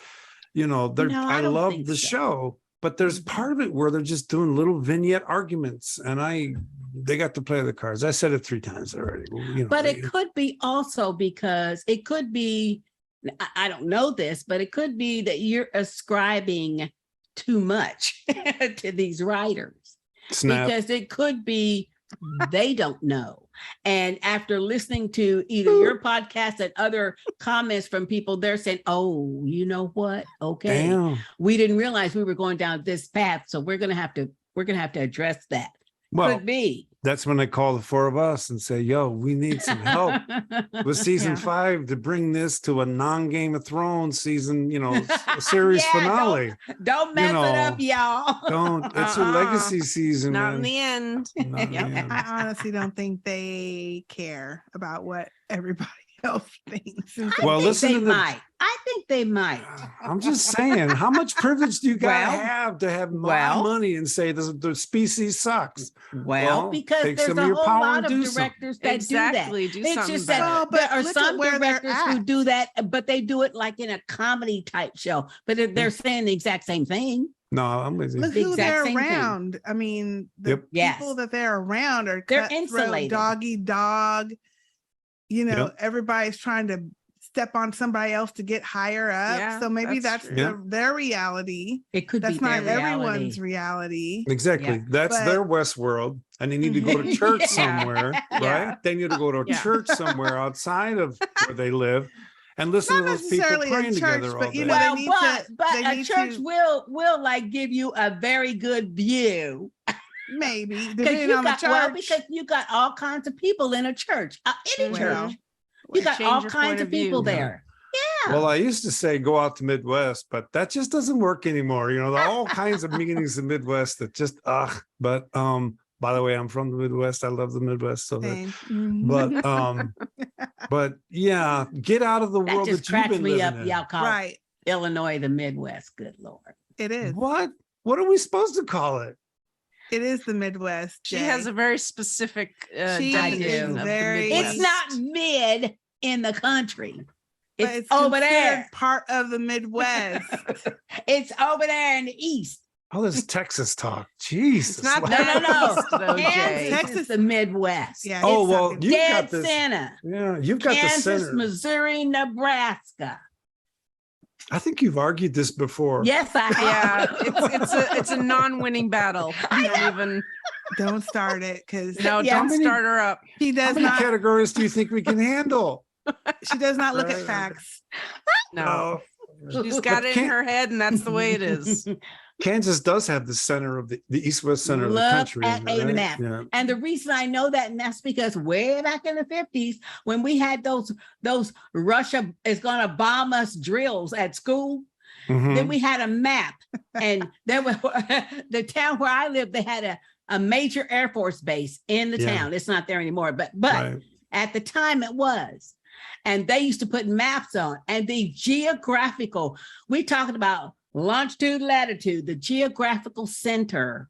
No, I I don't love think the so. show, but there's part of it where they're just doing little vignette arguments, and they got to play the cards. I said it 3 times already. But it could be also because it could be, I don't know this, but it could be that you're ascribing too much to these writers. Snap. Because it could be they don't know. And after listening to either your podcast and other comments from people, they're saying, oh, you know what? Okay. Damn. We didn't realize we were going down this path. So we're gonna have to address that. Well, Could be. that's when they call the 4 of us and say, yo, we need some help with season Yeah. 5 to bring this to a non-Game of Thrones season, series Yeah, finale. Don't mess it up, y'all. Don't. It's a legacy season, Not man. in the end. Not in the Yep. end. I honestly don't think they care about what everybody else thinks. And Well, I think listen they to the- might. I think they might. I'm just saying, how much privilege do you gotta Well, have to have my well. money and say the species sucks? Well, because take there's some of a your whole power lot and of do something. directors that Exactly. do Do that. It's something just better. that Well, there but are look at some where they're directors who at. do that, but they do it like in a comedy type show. But they're saying the exact same thing. No, I'm with you. look The who exact they're same thing. around. I mean, the Yep. Yes. people that they're around are They're cutthroat, insulated. doggy dog. Yep. Everybody's trying to step on somebody else to get higher up. Yeah, So maybe that's that's true. their reality. It could That's be their not everyone's reality. reality. Exactly. Yeah. That's But- their Westworld. And they need to go to church Yeah. somewhere, Yeah. right? They need to go to a Yeah. church somewhere outside of where they live and listen Not to those people necessarily a praying church, together all but, day. you know, Well, they need but they a need church to- will like give you a very good view. Maybe Because depending on the church. because you got all kinds of people in a church, any Mhm. church. Or You got change all your kinds point of of view. people there. Yeah. Well, I used to say go out to Midwest, but that just doesn't work anymore. There are all kinds of meanings in Midwest that just But by the way, I'm from the Midwest. I love the Midwest. So that, Same. Mhm. but yeah, get out of the That world just that you've cracks been me up. living in. Y'all call right. Illinois the Midwest. Good Lord. It is. What? What are we supposed to call it? It is the Midwest. She Jay. has a very specific She definition is of very- the Midwest. It's not mid in the country. But It's over considered there. part of the Midwest. It's over there in the east. All this Texas talk. Jesus. It's not like- No, that no. east, though, Jay. Kansas Texas- is the Midwest. Yeah. Oh, it's well, something- you've Dead got this. center. Yeah, you've got the Kansas, center. Missouri, Nebraska. I think you've argued this before. Yes, I have. Yeah, it's a non-winning battle. I don't even. Don't start it because No, Yeah. don't start her up. she How does many not. categories do you think we can handle? She does not look at Right. facts. No, Oh, she's got it in Can't- her head, and that's the way it is. Kansas does have the center of the east-west center of the Look country. at a right? map. Yeah. And the reason I know that, and that's because way back in the 50s, when we had those Russia is gonna bomb us drills at school, Mhm. then we had a map. And there was the town where I lived, they had a major Air Force base in the Yeah. town. It's not there anymore, but Right. at the time it was. And they used to put maps on, and the geographical, we talking about longitude, latitude, the geographical center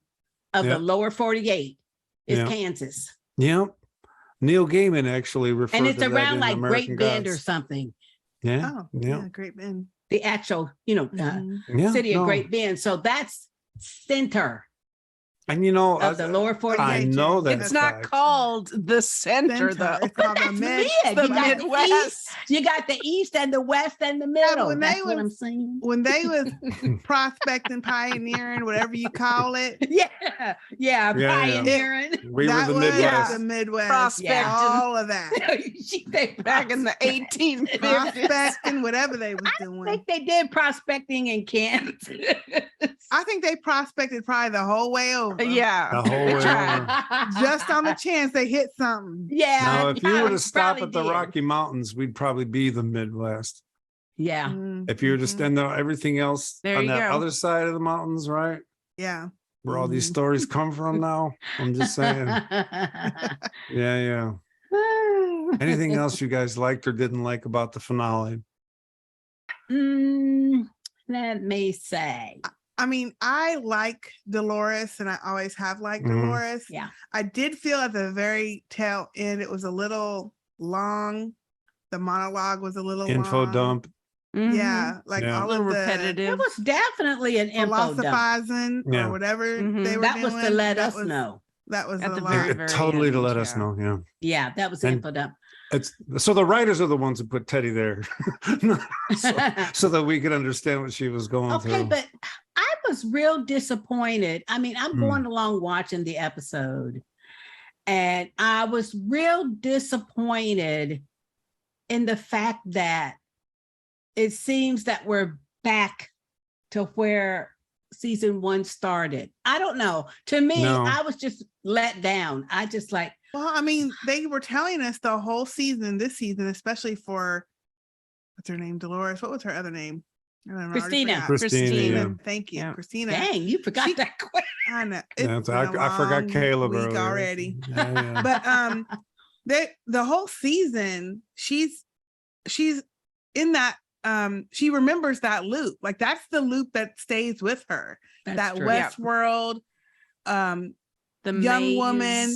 of Yep. the lower 48 is Yep. Kansas. Yep. Neil Gaiman actually referred And it's to that around in like American Great Bend or Gods. something, Yeah. Oh, Yeah. yeah, great man. the actual, Mhm. Yeah. city of no. Great Bend. So that's center. And you know, of the lower 48. I know that It's not fact. called the center, though. It's called the That's mid. weird. the You got the Midwest. east, you got the east and the west and the middle. when they That's what was- I'm saying. When they was prospecting, pioneering, whatever you call it, Yeah, yeah, pioneering. We were that the was Midwest. the Midwest. Prospecting. All of that. She said Back in the 1850s. Prospecting, whatever they was I doing. think they did prospecting in Kansas. I think they prospected probably the whole way over. Yeah. The whole They way tried. over. Just on the chance they hit something. Yeah. Now, if you were to stop probably at the did. Rocky Mountains, we'd probably be the Midwest. Yeah. If you were to Mhm. stand there, everything else There on you that go. other side of the mountains, right? Yeah. Where all these Mhm. stories come from now. I'm just saying. Yeah. Anything else you guys liked or didn't like about the finale? Let me say. I mean, I like Dolores and I always have liked Mhm. Dolores. Yeah. I did feel at the very tail end it was a little long. The monologue was a little Info long. dump. Mhm. Yeah. Like Yeah. A all little of the repetitive. It was definitely an info dump. philosophizing Yeah. or whatever Mhm. they were That doing. was to let that us was- know. That was At a the lot. very, Totally to end, let us yeah. know. Yeah. Yeah, that was the And- info dump. It's so the writers are the ones who put Teddy there. so that we could understand what she was going Okay, through. but I was real disappointed. I mean, I'm Hmm. going along watching the episode, and I was real disappointed in the fact that it seems that we're back to where season 1 started. I don't know. To me, No. I was just let down. I just like, Well, I mean, they were telling us the whole season, this season, especially for what's her name, Dolores. What was her other name? I don't know, I already Christina. forgot. Christina, Christina, yeah. thank you, Yeah. Christina. dang, you forgot She- that quick. I know. Yeah, It's I been a forgot long Caleb week earlier. already. Yeah. But the whole season, she's in that she remembers that loop. Like that's the loop that stays with her. That's that true. Yeah. Westworld The young woman.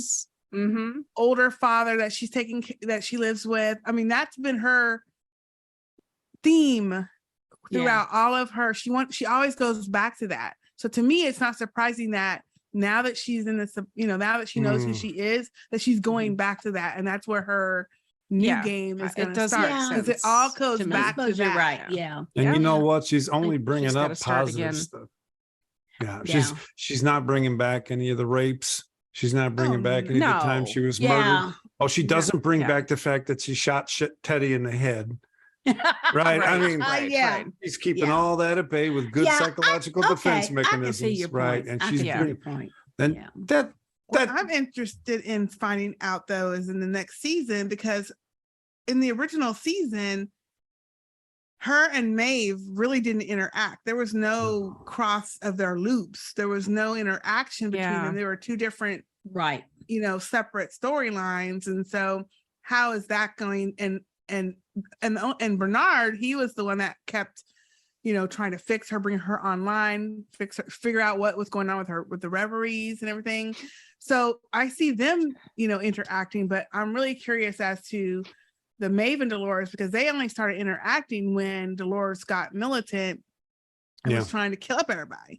Mm-hmm. older father that she's taking that she lives with. I mean, that's been her theme throughout all of her. She always goes back to that. So to me, it's not surprising that now that she's in this, now that she knows who Mm. she is, that she's going back to that, and that's where her new Yeah. game is It going to does start. make Because it sense all goes to me. I back to suppose you're that. right. Yeah. And Yeah. you know what? She's only bringing she's up gotta start positive again. stuff. Yeah, Yeah. she's not bringing back any of the rapes. She's not bringing Oh, back any of the time no. she was murdered. Yeah. Oh, she Yeah. doesn't bring Yeah. back the fact that she shot Teddy in the head. Right? I mean, yeah. she's keeping Yeah. all that at bay with good Yeah, psychological defense Okay, I can mechanisms. see your right? point. And I she's can see bring- your point. and Yeah. that What that I'm interested in finding out though is in the next season, because in the original season, her and Maeve really didn't interact. There was no cross of their loops. There was no interaction between Yeah. them. There were two different, Right. separate storylines. And so how is that going? And Bernard, he was the one that kept, trying to fix her, bring her online, figure out what was going on with her, with the reveries and everything. So I see them, interacting, but I'm really curious as to the Maeve and Dolores, because they only started interacting when Dolores got militant and was trying to kill up everybody in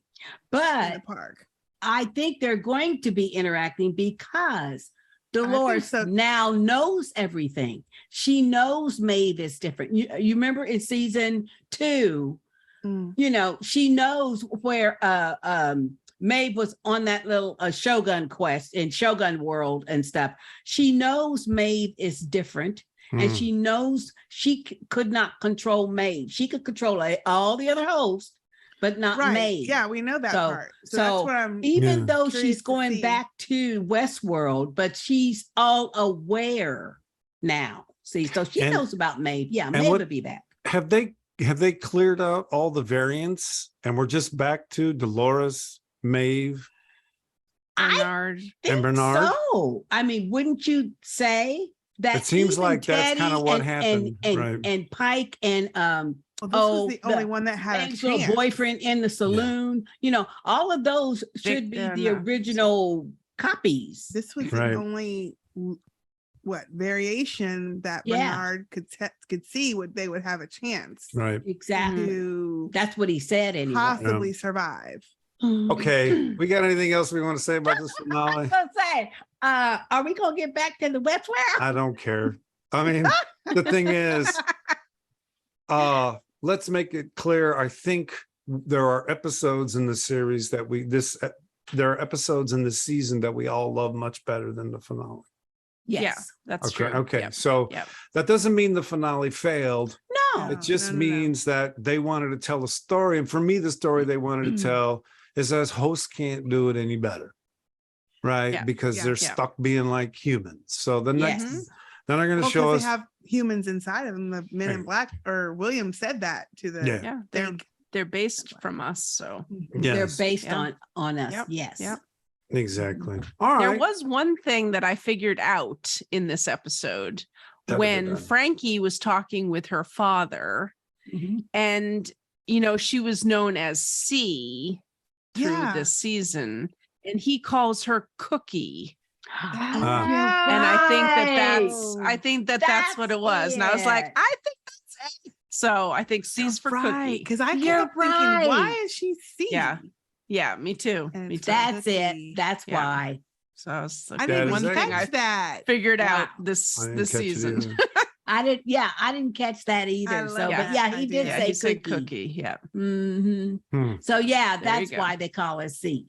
But the park. I think they're going to be interacting because Dolores so. now knows everything. She knows Maeve is different. You remember in season 2, Mm. she knows where Maeve was on that little Shogun quest in Shogun World and stuff. She knows Maeve is different. And Mm. she knows she could not control Maeve. She could control all the other hosts, but not Right. Maeve. Yeah, we know that So- part. So, so that's what I'm Even Yeah. though Curious she's to going see. back to Westworld, but she's all aware now. See, so she And- knows about Maeve. Yeah, and Maeve what- will be back. Have they cleared out all the variants and we're just back to Dolores, Maeve? Bernard. Think Bernard? So, I mean, wouldn't you say that? It seems even like that's kinda Teddy what and- happened, and, right. and Pike and well, this oh, was the only the one that had a Meg's little chance. boyfriend in the saloon. All of those should be Victor, the no. original copies. This was Right. the only variation that Yeah. Bernard could see what they would have a chance Right. Exactly. to That's what he said anyway. possibly survive. Okay, we got anything else we want to say about this I finale? was gonna say, are we gonna get back to the Westworld? I don't care. I mean, the thing is, let's make it clear. I think there are episodes in the series that there are episodes in the season that we all love much better than the finale. Yes. Yeah, that's Okay. true. Okay. Yep. So Yep. that doesn't mean the finale failed. No. It just no. means that they wanted to tell a story. And for me, the story they wanted to tell is as hosts can't do it any better. Right. Yeah, Because yeah, they're yeah. stuck being like humans. So the next, Yes. then they're going to Well, show 'cause us. they have humans inside of them. The Men in Right. Black or William said that to the Yeah. Yeah, thing. they're based from us. So They're Yes, based Yeah. on us. Yep. Yes. Yep. exactly. All there right. was one thing that I figured out in this episode That'd be when done. Frankie was talking with her father, Mhm. and she was known as C through Yeah. this season, and he calls her Cookie. Ah. And I think Right. that's what it was. And I was like, it. I think that's it. So I think C's for right. Cookie. Because I You're kept thinking, why right. is she C? Yeah. Yeah, me too. And Me it's too. That's it. Cookie. That's Yeah. why. So I was like, I That didn't is even one thing catch I that. figured out Wow. this I didn't this catch it season. either. I didn't catch that either. love So, but that yeah, he did idea. Yeah, say he said cookie. Cookie. Yeah, Mhm. Hmm. So yeah, There you that's go. why they call it C.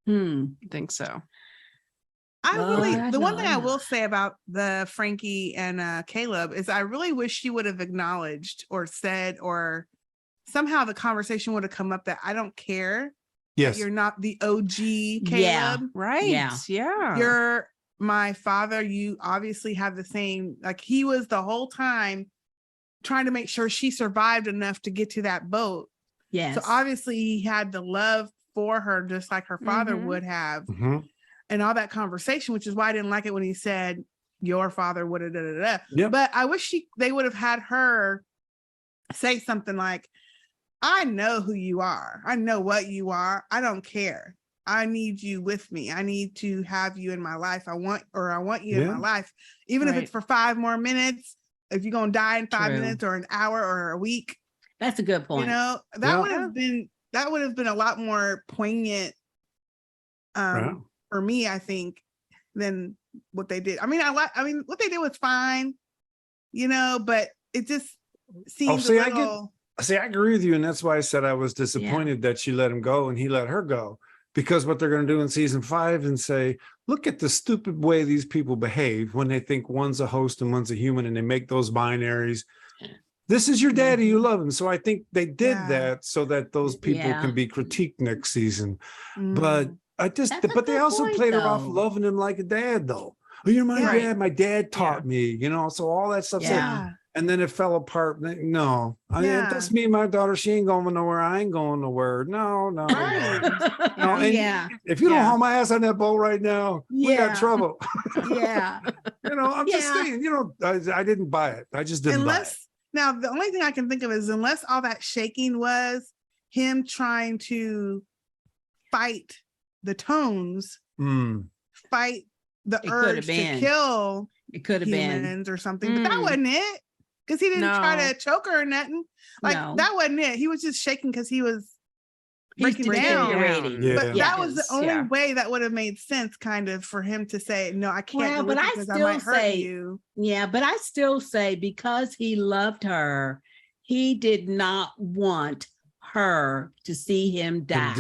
I think so. I Well, really, I the one know, thing I I know. will say about the Frankie and Caleb is I really wish she would have acknowledged or said, or somehow the conversation would have come up that I don't care Yes. that you're not the OG Yeah. Caleb. Right. Yeah. You're my father. You obviously have the same, like he was the whole time trying to make sure she survived enough to get to that boat. Yes. So obviously he had the love for her, just like her father Mhm. would have. Mhm. And all that conversation, which is why I didn't like it when he said your father would have Yep. But I wish they would have had her say something like, I know who you are. I know what you are. I don't care. I need you with me. I need to have you in my life. I want you in Yeah. my life. Even if Right. it's for 5 more minutes, if you're gonna die in 5 True. minutes or an hour or a week, That's a good point. you know, that Yeah. would have been a lot more poignant Right. for me, I think, than what they did. I mean, what they did was fine, you know, but it just seems see, a I get- little. See, I agree with you, and that's why I said I was disappointed that she let him go and he let her go. Because what they're going to do in season 5 and say, look at the stupid way these people behave when they think one's a host and one's a human, and they make those binaries. This is your daddy, you love him. So I think they did Yeah. that so that those people Yeah. can be critiqued next season. Mm. But That's a but they good also point, played her off though. loving him like a dad, though. Oh, you're my Yeah. dad. My dad taught me, you know, so all that stuff. Yeah. And then it fell apart. No, I mean, Yeah. that's me and my daughter. She ain't going nowhere. I ain't going nowhere. No. Right. No, and Yeah. if you don't Yeah. haul my ass on that boat right now, we Yeah. got trouble. Yeah. You know, I'm just Yeah. saying, you know, I didn't buy it. I just didn't buy it. Unless now the only thing I can think of is unless all that shaking was him trying to fight the tones, Mm. fight the It could have urge to been. kill It could have been. humans or something, but that Mm. wasn't it. Because he didn't try No. to choke her or nothing. Like No. that wasn't it. He was just shaking because he was He's breaking down. deteriorating. Yeah. But that was the only Yeah. way that would have made sense, kind of, for him to say, "No, I can't Well, do but it I because I still might hurt say- you." Yeah, but I still say because he loved her, he did not want her to see him die.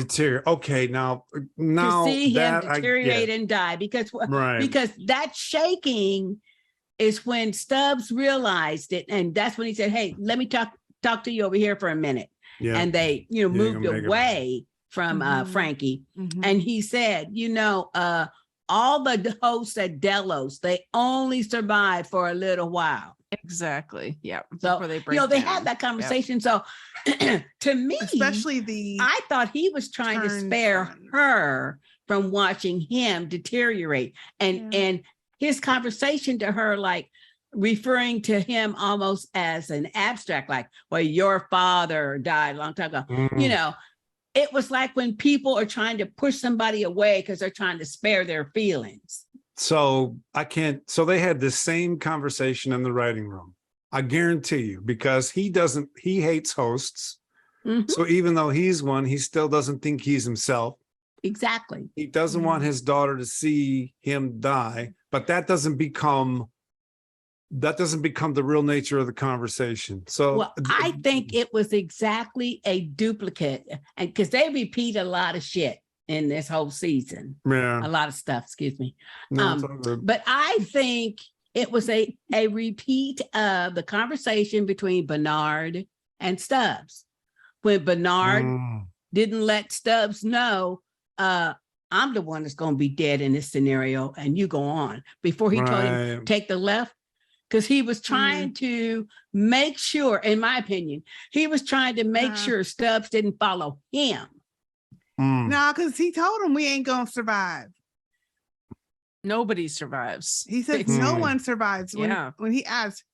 Okay, now To see him that deteriorate and die because right. because that shaking is when Stubbs realized it, and that's when he said, "Hey, let me talk to you over here for a minute." Yeah. And they, Yeah, moved gonna make it- away from Mhm. Frankie, Mhm. and he said, all the hosts at Delos, they only survived for a little while. Exactly. Yeah. So, Before they break they down. had that conversation. So to me, Especially the I thought he was trying to turns spare on- her from watching him deteriorate, and his conversation to her, like referring to him almost as an abstract, like, well, your father died a long time ago. Mm. It was like when people are trying to push somebody away because they're trying to spare their feelings. So they had the same conversation in the writing room. I guarantee you, because he hates hosts. Mhm. So even though he's one, he still doesn't think he's himself. Exactly. He doesn't want his daughter to see him die, but that doesn't become the real nature of the conversation. So Well, I think it was exactly a duplicate, and because they repeat a lot of shit in this whole season, yeah, a lot of stuff. Excuse me. no, it's all good. But I think it was a repeat of the conversation between Bernard and Stubbs, when Bernard didn't let Stubbs know, I'm the one that's going to be dead in this scenario, and you go on, before he told him take the left. Because he was trying to make sure, in my opinion, he was trying to make sure Stubbs didn't follow him. No, because he told him we ain't gonna survive. Nobody survives. He said no one survives. When he asked,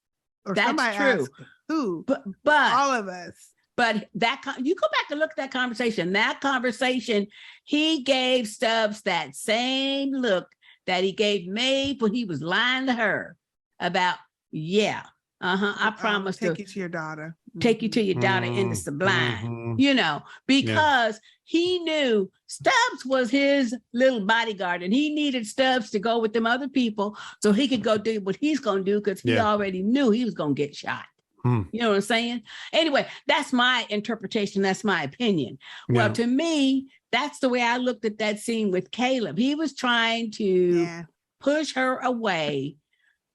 or That's somebody true. asked, who? But All of us. But you go back and look at that conversation. That conversation, he gave Stubbs that same look that he gave Maeve when he was lying to her about, I promise take you to your daughter. Take you to your daughter in the sublime, because he knew Stubbs was his little bodyguard, and he needed Stubbs to go with them other people so he could go do what he's going to do, because he already knew he was going to get shot. You know what I'm saying? Anyway, that's my interpretation. That's my opinion. Well, to me, that's the way I looked at that scene with Caleb. He was trying to push her away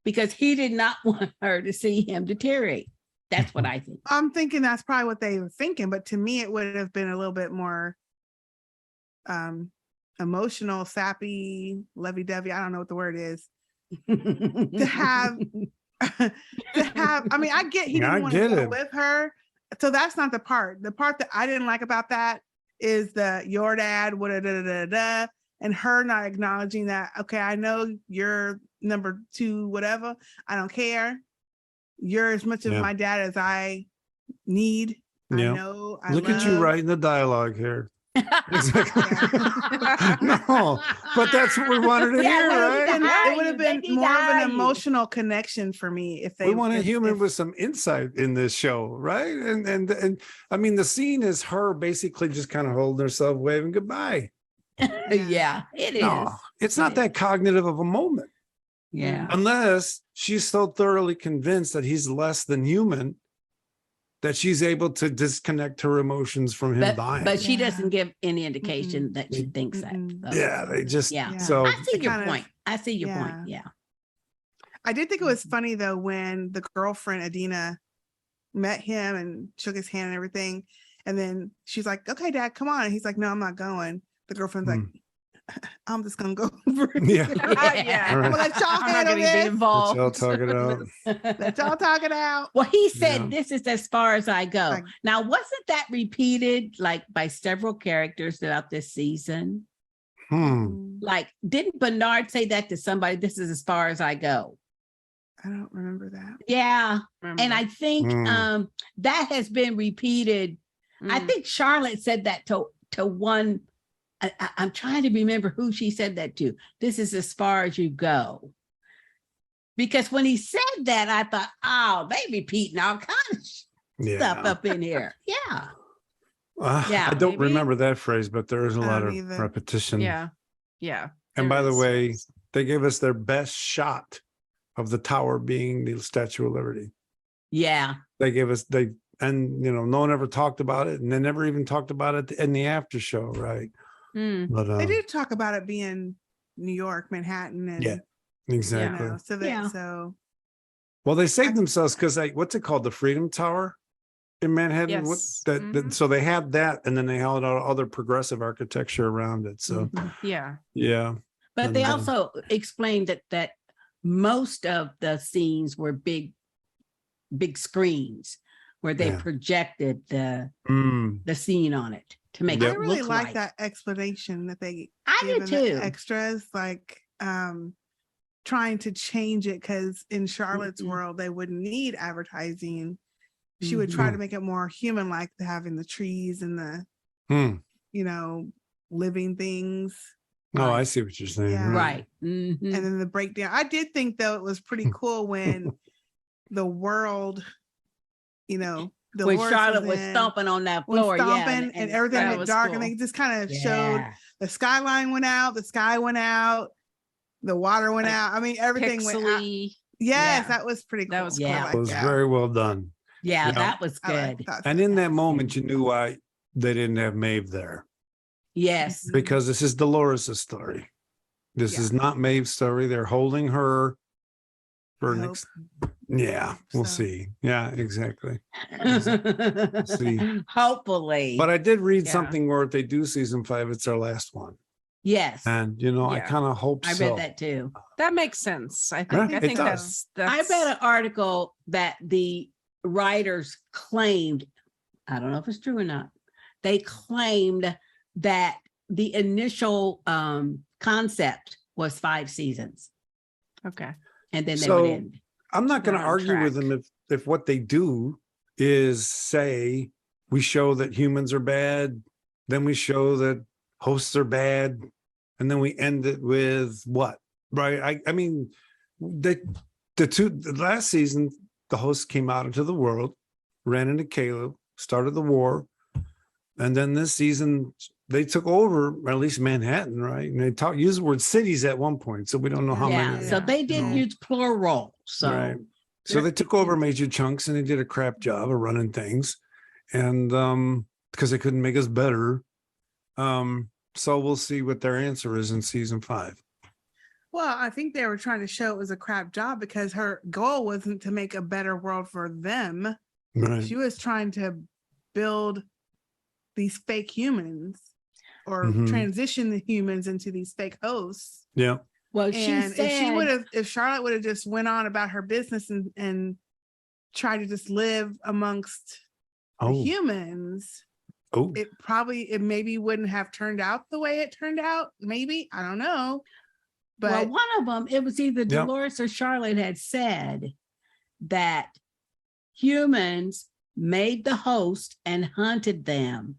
because he did not want her to see him deteriorate. That's what I think. I'm thinking that's probably what they were thinking, but to me, it would have been a little bit more emotional, sappy, lovey-dovey. I don't know what the word is. to have, I mean, I get he didn't want to go with her. So that's not the part. The part that I didn't like about that is your dad, and her not acknowledging that, okay, I know you're number 2, whatever. I don't care. You're as much of my dad as I need. I know. Look at you writing the dialogue here. Exactly. No, but that's what we wanted to hear, right? It would have been more of an emotional connection for me if they. We want a human with some insight in this show, right? And I mean, the scene is her basically just kind of holding herself, waving goodbye. Yeah, it is. No, it's not that cognitive of a moment. Yeah. Unless she's so thoroughly convinced that he's less than human that she's able to disconnect her emotions from him dying. But she doesn't give any indication that she thinks that. So. Yeah, they just, so I see your point. I see your point. Yeah. I did think it was funny though, when the girlfriend Adina met him and shook his hand and everything. And then she's like, okay, Dad, come on. And he's like, no, I'm not going. The girlfriend's like, I'm just gonna go over it. I'm gonna let y'all handle this. Let y'all talk it out. Let y'all talk it out. Well, he said, this is as far as I go. Now, wasn't that repeated like by several characters throughout this season? Like, didn't Bernard say that to somebody? This is as far as I go. I don't remember that. Yeah. And I think that has been repeated. I think Charlotte said that to one. I'm trying to remember who she said that to. This is as far as you go. Because when he said that, I thought, oh, they repeating all kinds of stuff up in here. Yeah. I don't remember that phrase, but there is a lot of repetition. Yeah. And by the way, they gave us their best shot of the tower being the Statue of Liberty. Yeah. They gave us, and no one ever talked about it. And they never even talked about it in the after show, right? But they did talk about it being New York, Manhattan, and exactly. So well, they saved themselves because what's it called, the Freedom Tower in Manhattan? Yes. So they had that, and then they held out other progressive architecture around it. So But they also explained that most of the scenes were big screens where they projected the scene on it to make it I really look like that explanation that they did too. The extras, like trying to change it, because in Charlotte's world they wouldn't need advertising. She would try to make it more human, like having the trees and the living things. Oh, I see what you're saying. Right. And then the breakdown. I did think though it was pretty cool when the world when Dolores Charlotte was in, stomping on that when floor, stomping, and everything that went was dark, cool. and they just kind of showed Yeah. the skyline went out, the sky went out, the water went Like out. I mean, everything went out. Pixely. Yes, Yeah. that was pretty cool. That was cool. I Yeah. like It was that. very well done. Yeah, Yeah. that was I like good. that. And in that was moment, good. you knew why they didn't have Maeve there, Yes. because this is Dolores' story. This Yeah. is not Maeve's story. They're holding her for I next. Yeah, we'll so. see. Yeah, exactly. see. Hopefully. But I did read Yeah. something where if they do season 5, it's our last one. yes. And I Yeah. kind of hope I so. read that too. That makes sense. I think. Yeah, I it think does. that's. I read an article that the writers claimed, I don't know if it's true or not, they claimed that the initial concept was 5 seasons Okay. and then they So- would end. I'm not going to They're on argue with track. them if what they do is say we show that humans are bad, then we show that hosts are bad, and then we end it with what? Right? I mean, the last season, the hosts came out into the world, ran into Caleb, started the war, and then this season they took over, or at least Manhattan, right? And they use the word cities at one point, so we don't know how Yeah. many. So they did No. use plural. So Right. So they took over major chunks and they did a crap job of running things. And because they couldn't make us better. So we'll see what their answer is in season 5. Well, I think they were trying to show it was a crap job because her goal wasn't to make a better world for them. Right. She was trying to build these fake humans or Mhm. transition the humans into these fake hosts. Yeah. well, she And said, if Charlotte would have just went on about her business and tried to just live amongst the Oh. humans, Oh. it maybe wouldn't have turned out the way it turned out. Maybe, I don't know. But well, one of them, it was either Yep. Dolores or Charlotte had said that humans made the host and hunted them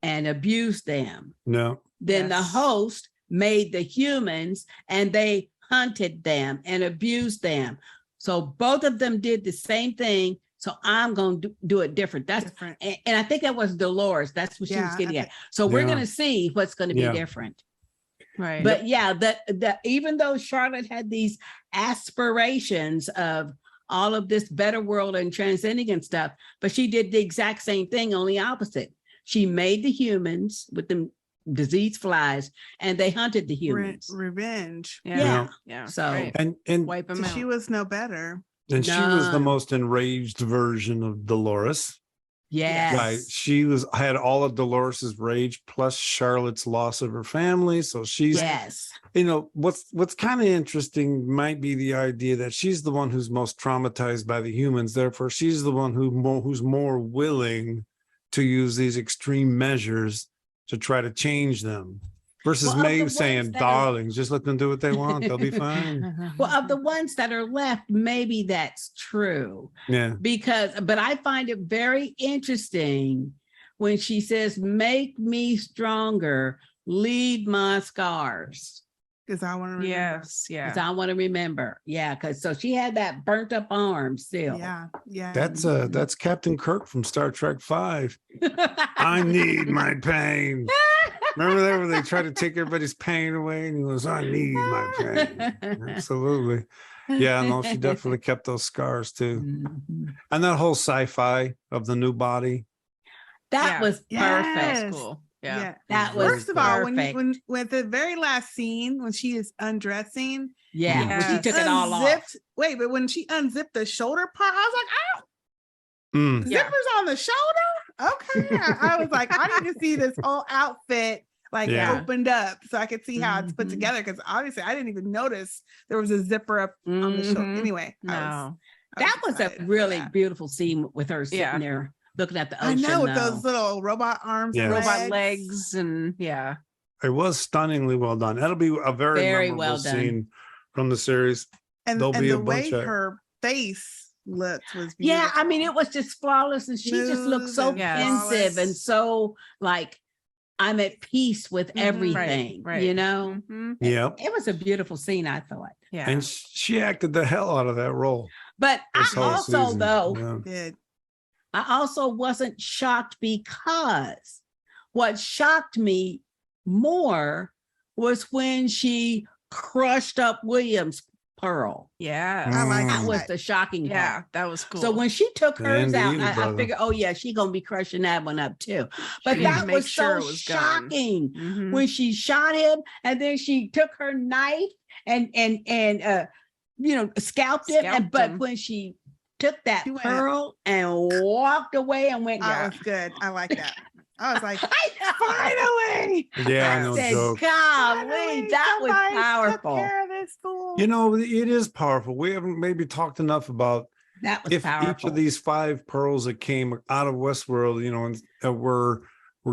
and abused them. No. Then the Yes. host made the humans and they hunted them and abused them. So both of them did the same thing. So I'm going to do it different. That's different. and I think that was Dolores. That's what she was Yeah, getting I at. So we're Yeah. going to see what's going to be Yeah. different. Right. But yeah, that even though Charlotte had these aspirations of all of this better world and transcending and stuff, but she did the exact same thing, only opposite. She made the humans with the diseased flies, and they hunted the humans. Revenge. Yeah. Yeah. So- right. And Wipe them So out. she was no better. she was the None. most enraged version of Dolores. Yes. Right. She had all of Dolores's rage plus Charlotte's loss of her family. So she's Yes. what's kind of interesting might be the idea that she's the one who's most traumatized by the humans. Therefore, she's the one who's more willing to use these extreme measures to try to change them. Versus Well, of the Maeve ones saying, that are- darlings, just let them do what they want. They'll be fine. Well, of the ones that are left, maybe that's true. Yeah. But I find it very interesting when she says, make me stronger, leave my scars. Because I want to remember. Yes. Yeah. Because I want to remember. Yeah, because so she had that burnt up arm still. Yeah. Yeah. That's Captain Kirk from Star Trek 5. I need my pain. Remember that where they try to take everybody's pain away and he goes, I need my pain. Absolutely. Yeah, no, she definitely kept those scars too. Mhm. And that whole sci-fi of the new body. That Yeah. was perfect. Yes. That's cool. Yeah. That was First of all, perfect. when the very last scene when she is undressing, Yeah, when she Yes. took it all off. unzipped. Wait, but when she unzipped the shoulder part, I was like, Mm. Yeah. zippers on the shoulder? Okay. I was like, I need to see this whole outfit like Yeah. opened up so I could see how it's put Mhm. together. Because obviously I didn't even notice there was a zipper up on the shoulder. Mhm. Anyway, No. That was a excited for really that. beautiful scene with her sitting Yeah. there looking at the I ocean. know with though. those little robot arms, Yeah. and Robot legs and yeah. It was stunningly well done. That'll be a very, Very memorable well done. scene from the series. and, There'll and be a the way bunch of- her face looked was Yeah, beautiful. I mean, it was just flawless, and she just looked so Smooth and pensive flawless. and so like I'm at peace with Mhm. everything. Right. You know, Mhm. Yep. it was a beautiful scene, I thought. Yeah. And she acted the hell out of that role. But This I whole also season. though Yeah. Did. I also wasn't shocked because what shocked me more was when she crushed up William's pearl. Yeah. I like That was that. the shocking Yeah, part. that was cool. So when she took hers And the out, Evil I Brother. figured, oh yeah, she's gonna be crushing that one up too. But She had to that make was sure so it was gone. shocking Mhm. when she shot him, and then she took her knife and scalped him. Scalped But him. when she took that She went- pearl and walked away and went, That was good. I like that. I was like, finally. Yeah, I no Said, joke. golly, finally, that was somebody took powerful. care of this fool. You know, it is powerful. We haven't maybe talked enough about That was if powerful. each of these 5 pearls that came out of Westworld, and were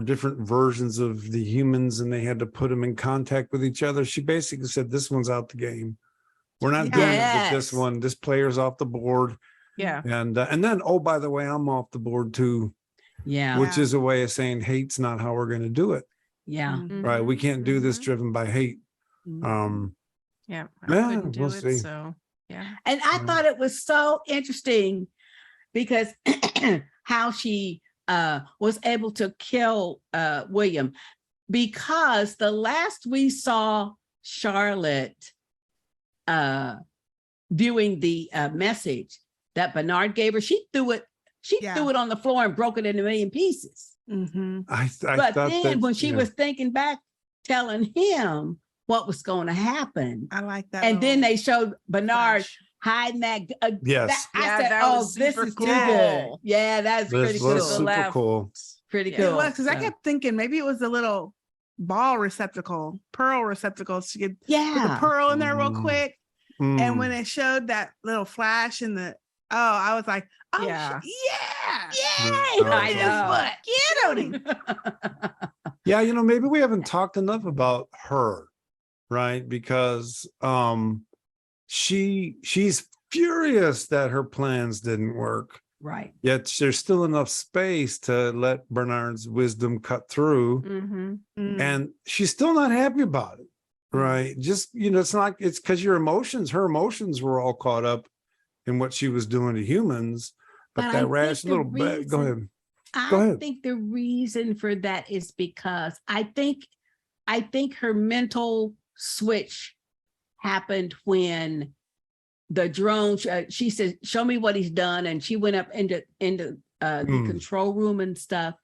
different versions of the humans, and they had to put them in contact with each other. She basically said, "This one's out the game. We're not doing it with this Yes. one. This player's off the board." Yeah. And then, oh, by the way, I'm off the board too, Yeah, which Yeah. is a way of saying hate's not how we're going to do it. yeah. Right? We Mhm, can't do this mhm. driven by hate. Mhm. Yeah, I Yeah, couldn't do we'll it. see. So yeah. And I Yeah. thought it was so interesting because how she was able to kill William, because the last we saw Charlotte viewing the message that Bernard gave her, she threw it on the floor and broke it into a million pieces. Mhm. I But thought then that, when she yeah. was thinking back, telling him what was going to happen, I like that. and then little they showed Bernard flash. hiding that. Yes. I Yeah, said, that "Oh, was this super is too good." cool. Yeah, that's This pretty was cool. super left. cool. Pretty Yeah. cool. It was because I So, kept thinking maybe it was a little ball receptacle, pearl receptacle. She could put the yeah, pearl in there real Mm. quick. And when it showed that little flash in the, I was like, oh, Yeah. yeah. yay! Mm. I His know. butt. Get Shoot him. Yeah, maybe we haven't talked enough about her, right? Because she's furious that her plans didn't work. Right. Yet there's still enough space to let Bernard's wisdom cut through. Mhm. And she's still not happy about it. Right. Just, it's not, it's because her emotions were all caught up in what she was doing to humans. But But I that think rash the little bit, go reason- ahead. Go I ahead. think the reason for that is because I think her mental switch happened when the drone, she said, "Show me what he's done," and she went up into the control room and stuff.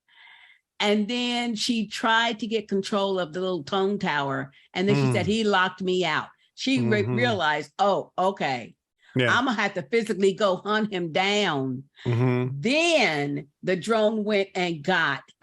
And then she tried to get control of the little tone tower, and then she said, "He locked me out." She realized, "Oh, okay, Yeah. I'm gonna have to physically go hunt him down." Then the drone went and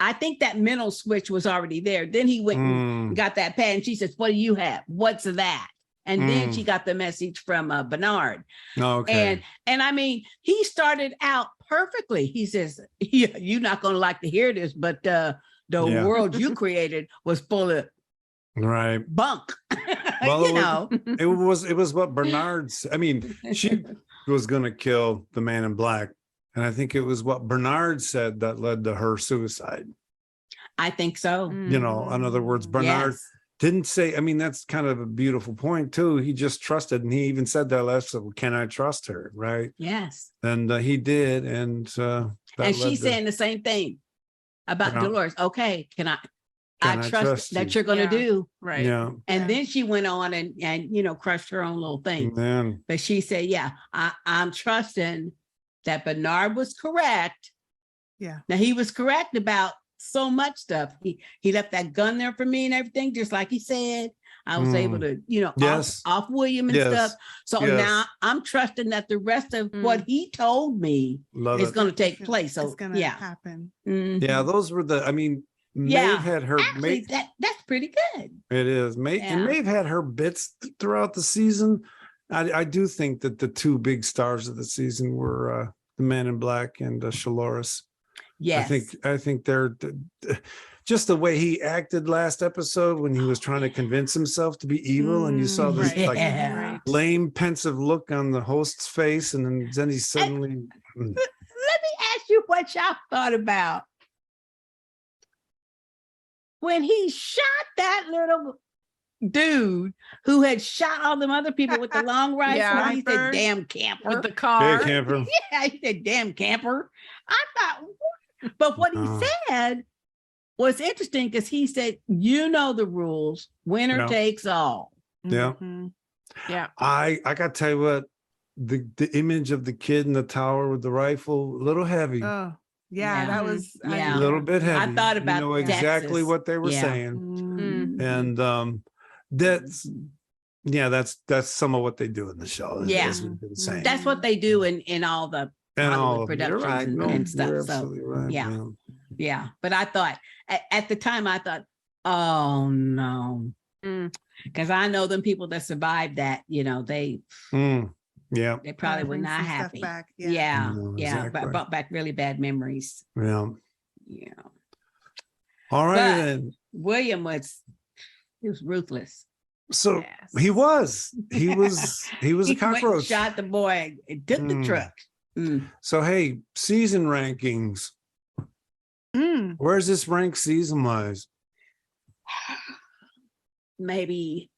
I think that mental switch was already there. Then he went and got that pad, and she says, "What do you have? What's that?" And then she got the message from Bernard. Okay. And I mean, he started out perfectly. He says, "Yeah, you're not going to like to hear this, but the world you created was full of Right. bunk." Well, it was what Bernard's, she was going to kill the man in black. And I think it was what Bernard said that led to her suicide. I think so. In other words, Bernard Yes. didn't say, that's kind of a beautiful point too. He just trusted, and he even said that last, well, can I trust her? Right. Yes. And he did. And She's saying the same thing about Dolores. Okay, can I trust that you're going to do? Right. Yeah. And then she went on and crushed her own little thing. Man. But she said, "Yeah, I'm trusting that Bernard was correct." Yeah. Now he was correct about so much stuff. He left that gun there for me and everything, just like he said. I was able to, Yes. off William and Yes. stuff. So Yes. now I'm trusting that the rest of what he told me Love is it. going to take place. So it's gonna happen. Mhm. Yeah, those were Maeve had her Actually, that's pretty good. it is. And Yeah. Maeve had her bits throughout the season. I do think that the two big stars of the season were the Man in Black and Shaloris. Yes. I think they're just the way he acted last episode when he was trying to convince himself to be evil, and you saw this Right. Yeah. lame, pensive look on the host's face, and then he suddenly. Let me ask you what y'all thought about when he shot that little dude who had shot all them other people with the long rifle. Yeah. He said, "Damn camper." With the car. Hey, camper. Yeah, he said, "Damn camper." I thought, what? But what he Oh. said was interesting because he said, "You know the rules. Winner Yeah. takes all." Yeah. Mhm. Yeah. I got to tell you what, the image of the kid in the tower with the rifle, a little heavy, Oh, Yeah. yeah, that was. I Yeah. a didn't little care. bit heavy. I thought about you know exactly Texas. what they were Yeah. saying. Mm. And that's yeah, that's some of what they do in the show. Yeah. as we've been saying. That's what they do in all the And Hollywood all of them. You're productions right. and- No, and stuff, you're so, absolutely right. yeah. man. yeah. But I thought at the time I thought, oh no, Mm. because I know them people that survived that. You know, they Yeah. probably Gotta were bring not some stuff happy. back, Yeah, yeah. No, yeah, exactly. but brought back really bad memories. Yeah. Yeah, All right. But- Then. William he was ruthless. So Yes. he was a He went and cockroach. shot the boy and took the Mm. truck. So hey, season rankings. Mm. Where's this rank season wise? Maybe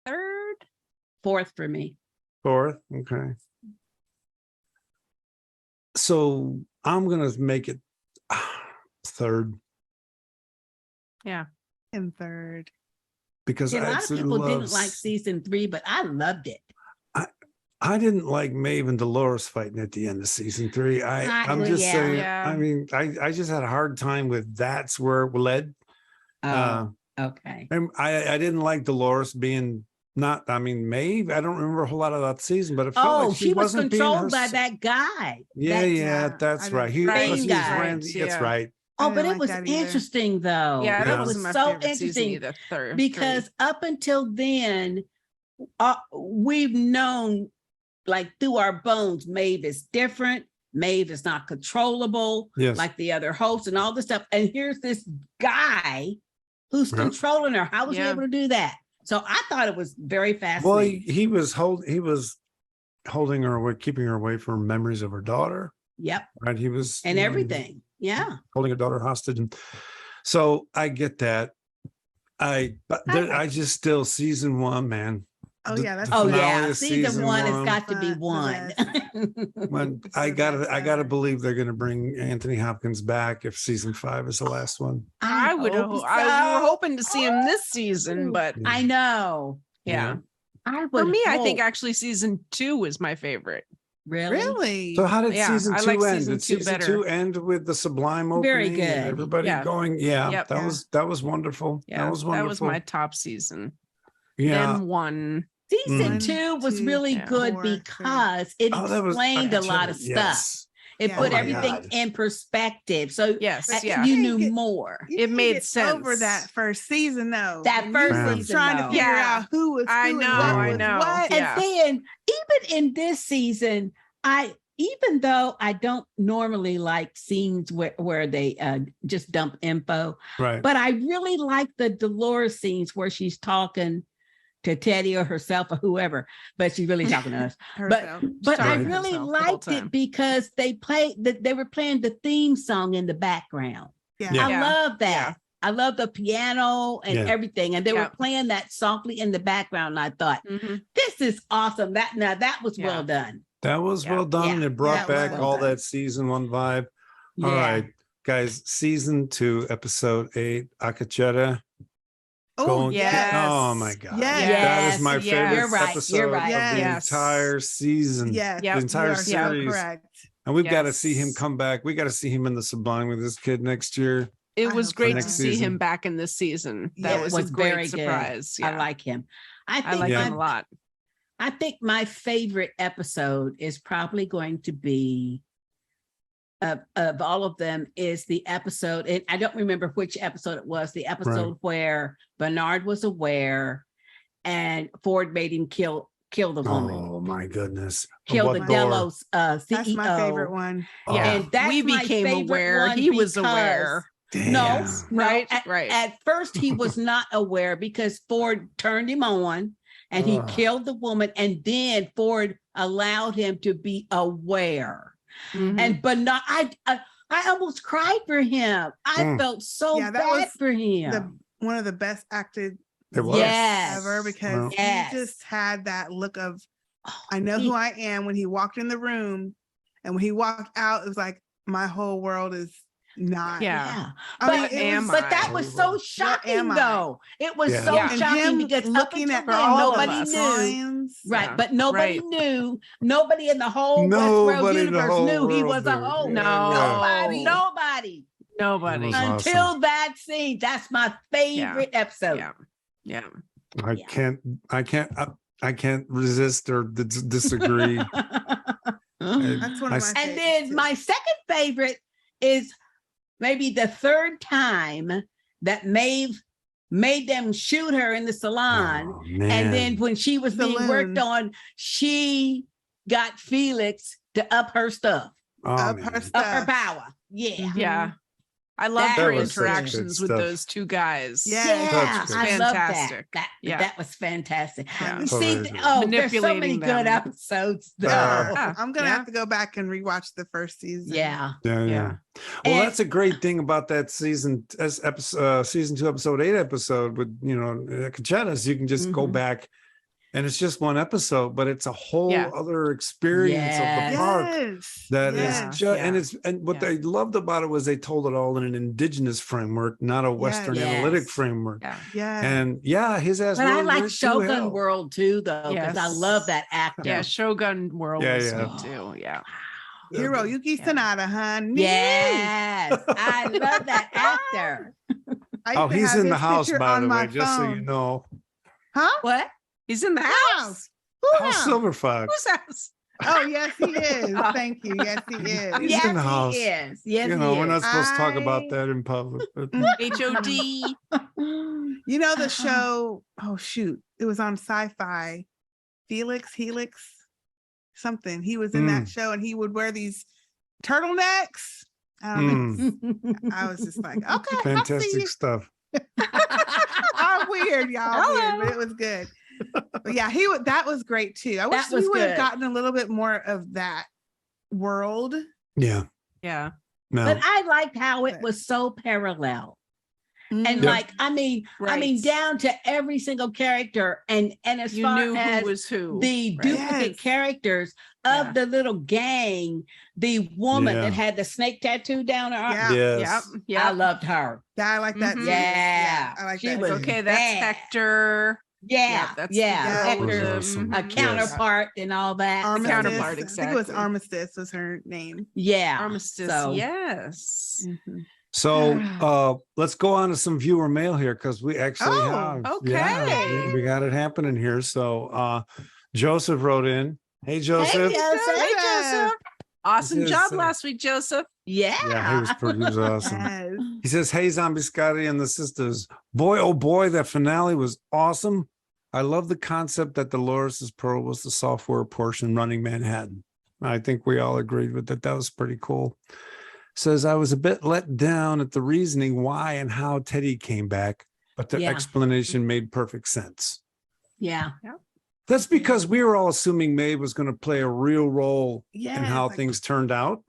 Third. fourth for me. Fourth. Okay. So I'm gonna make it third In third. because See, a I lot of absolutely people didn't love like season 3, but I loved it. I didn't like Maeve and Dolores fighting at the end of season 3. I'm Well, just yeah. saying. Yeah. I mean, I just had a hard time with that's where it led. Oh, okay. And I didn't like Dolores being not. I mean, Maeve. I don't remember a whole lot of that season, but it felt Oh, like she was wasn't being controlled by herself. that guy. Yeah, That- yeah, I that's didn't- right. He Right, plus he was guy. Randy. That's Yeah. right. Oh, I but didn't it like was that either. interesting though. Yeah, Yeah. that It was wasn't my so favorite season interesting either. Third. because up until then, we've known like through our bones, Maeve is different. Maeve is not controllable Yes. like the other hosts and all this stuff. And here's this guy who's Yeah. controlling her. How was he Yeah. able to do that? So I thought it was very Well, fascinating. he was holding her away, keeping her away from memories of her daughter. Yep. Right. He was And you know, everything. Yeah. holding her daughter hostage. And so I get that. I just still season 1, man. Oh, The- yeah. That's the Oh finale yeah. of Season one has one. got to be The one. When It's I the gotta best I gotta ever. believe they're gonna bring Anthony Hopkins back if season 5 is the last one. I would. hope We were so. hoping to see him this season, but I know. yeah. I For would me, I think hope. actually season 2 was my favorite. Really. Really? So how did Yeah, season I 2 like end? season Did 2 season better. 2 end with the sublime opening? Very and good. everybody Yeah. going, yeah, Yep. that Yeah. was wonderful. Yeah, that was wonderful. that was my top season. yeah. Then 1. Season Mm. 2 was 1, really 2, good 4, because it Oh, that was- explained I a lot of totally- stuff. yes. It Yeah. put Oh my everything God. in perspective. So Yes, But yeah. you can't knew get- more. You It can't made get sense. over that first season, though. That when first you was season, trying to though. figure Yeah. out who was I who know, and what I was know. what. Yeah. And then even in this season, even though I don't normally like scenes where they just dump info, Right. but I really like the Dolores scenes where she's talking to Teddy or herself or whoever, but she's really talking to us. Herself. But I Right. really Herself the whole liked time. it because they were playing the theme song in the background. Yeah. Yeah. I love that. I love the piano and Yeah. everything. And they were Yeah. playing that softly in the background. And I thought, Mhm. this is awesome. That was Yeah. well done. That was Yeah. well done. Yeah. And it brought Yeah, it back was. all Well done. that season 1 vibe. Yeah. All right, guys, season 2, episode 8, Akacheta. Oh, Going- yes. Oh my God. Yes. That is my Yes. favorite You're right. episode You're right. of the Yes. entire season. Yes. Yep. The entire you are so series. correct. And we've got to see him Yes. come back. We got to see him in the Sublime with this kid next year. It I was hope great so. to Next see season. him back in this season. That Yes. was, Was a great very good. surprise. I Yeah. like him. I I think like Yeah. him a lot. I think my favorite episode is probably going to be of all of them is the episode, and I don't remember which episode it was, the episode where Bernard was aware and Ford made him kill the woman, Oh my goodness. kill What the door? Delos CEO. That's my favorite one. Oh, Yeah. And that's We my became favorite aware. one He was because- aware. No, damn. Right, At, right. At first, he was not aware because Ford turned him on and he Ugh. killed the woman. And then Ford allowed him to be aware. Mhm. And but not, I almost cried for him. I Mm. felt so Yeah, that bad was for him. One of the best acted It was. Yes. ever because Yes. he just had that look of Oh, I know he- who I am when he walked in the room, and when he walked out, it was like my whole world is not. Yeah. I But, mean, it was, but that was so What shocking, am I? though. It was Yeah. so Yeah. and shocking him because up looking until at then, all of nobody us. knew. lions. Right, Yeah. but nobody Right. knew. Nobody in the whole Nobody Westworld in the universe whole knew he world was a knew. host. No. Nobody. Nobody. Nobody. It was Until awesome. that scene. That's my favorite episode. Yeah. Yeah. I can't resist or disagree. That's one of I- my And favorites, then too. my second favorite is maybe the third time that Maeve made them shoot her in the salon. Oh, man. And then when she was being worked Saloon. on, she got Felix to up her stuff, Oh, Up man. her up stuff. her power. Yeah. Mhm. Yeah. I love That her was such good interactions with stuff. those two guys. Yeah. Yeah, That's I love that. fantastic. That, Yeah. that was fantastic. Yeah. You So see, amazing. there's so many Manipulating good them. episodes. Though. Yeah. I'm gonna Yeah. have to go back and rewatch the first season. Yeah. Yeah. Yeah. Well, And- that's a great thing about that season, season 2, episode 8 episode with Cachetas. You can just go Mhm. back, and it's just one episode, but it's a whole Yeah. other experience of Yes. the park. Yes. That is yes. just, Yeah. and what Yeah. they loved about it was they told it all in an indigenous framework, not a Western Yes. analytic framework. Yeah. Yeah. And yeah, his ass. But I really like went to Shogun hell. World too, though, because I Yes. love that actor. Yeah. Shogun World Yeah, was yeah. sweet too. Yeah. Hero Yuki Yeah. Sanada, hun. Yes, I love that actor. I Oh, used to he's have in the his house, picture by on the my way, just so you phone. know. Huh? What? He's in the House. house. Who House house? Silver Fox. Whose house? Oh, yes, he is. Thank you. Yes, he is. He's Yes, in the house. he is. Yes, You know, he we're not is. supposed to talk I- about that in public. But HOD. You know the show, oh shoot, it was on Sci-Fi. Helix, something. He was in that show and he would wear these turtlenecks. I don't know. I was just like, okay, I'll see fantastic you. stuff. I'm weird, y'all. Weird, Hello. but it was good. But yeah, that was great too. I wish That was we would have good. gotten a little bit more of that world. Yeah. Yeah. No. But I liked how it was so parallel. And Mhm. Yeah. like, I mean, Right. down to every single character. And as You far knew as who was who. the right? duplicate Yes. characters of Yeah. the little gang, the woman Yeah. that had the snake tattoo down her arm, Yeah. Yes. Yep. I Yep. loved her. Yeah, I like that. Mhm. too. Yeah. I like She that. was too. Okay, that's bad. Hector. Yeah, that's Yeah. Hector, That was the- awesome. a Yes. counterpart and all that. Armistice. counterpart, I think it was exactly. Armistice was her name. Yeah. Armistice. So- Yes. So let's go on to some viewer mail here because we actually Oh, have. okay. Yeah, we got it happening here. So Joseph wrote in. Hey, Joseph. Hey, Joseph. Hey, Joseph. Awesome This is, job last week, Joseph. Yeah. Yeah, he was awesome. Yes. He says, "Hey, Zombie Scotty and the sisters. Boy, oh boy, that finale was awesome. I love the concept that Dolores's Pearl was the software portion running Manhattan. I think we all agreed with that. That was pretty cool." Says, "I was a bit let down at the reasoning why and how Teddy came back, but the Yeah. explanation made perfect sense. Yeah. That's because we were all assuming Maeve was going to play a real role Yes, in how like- things turned out.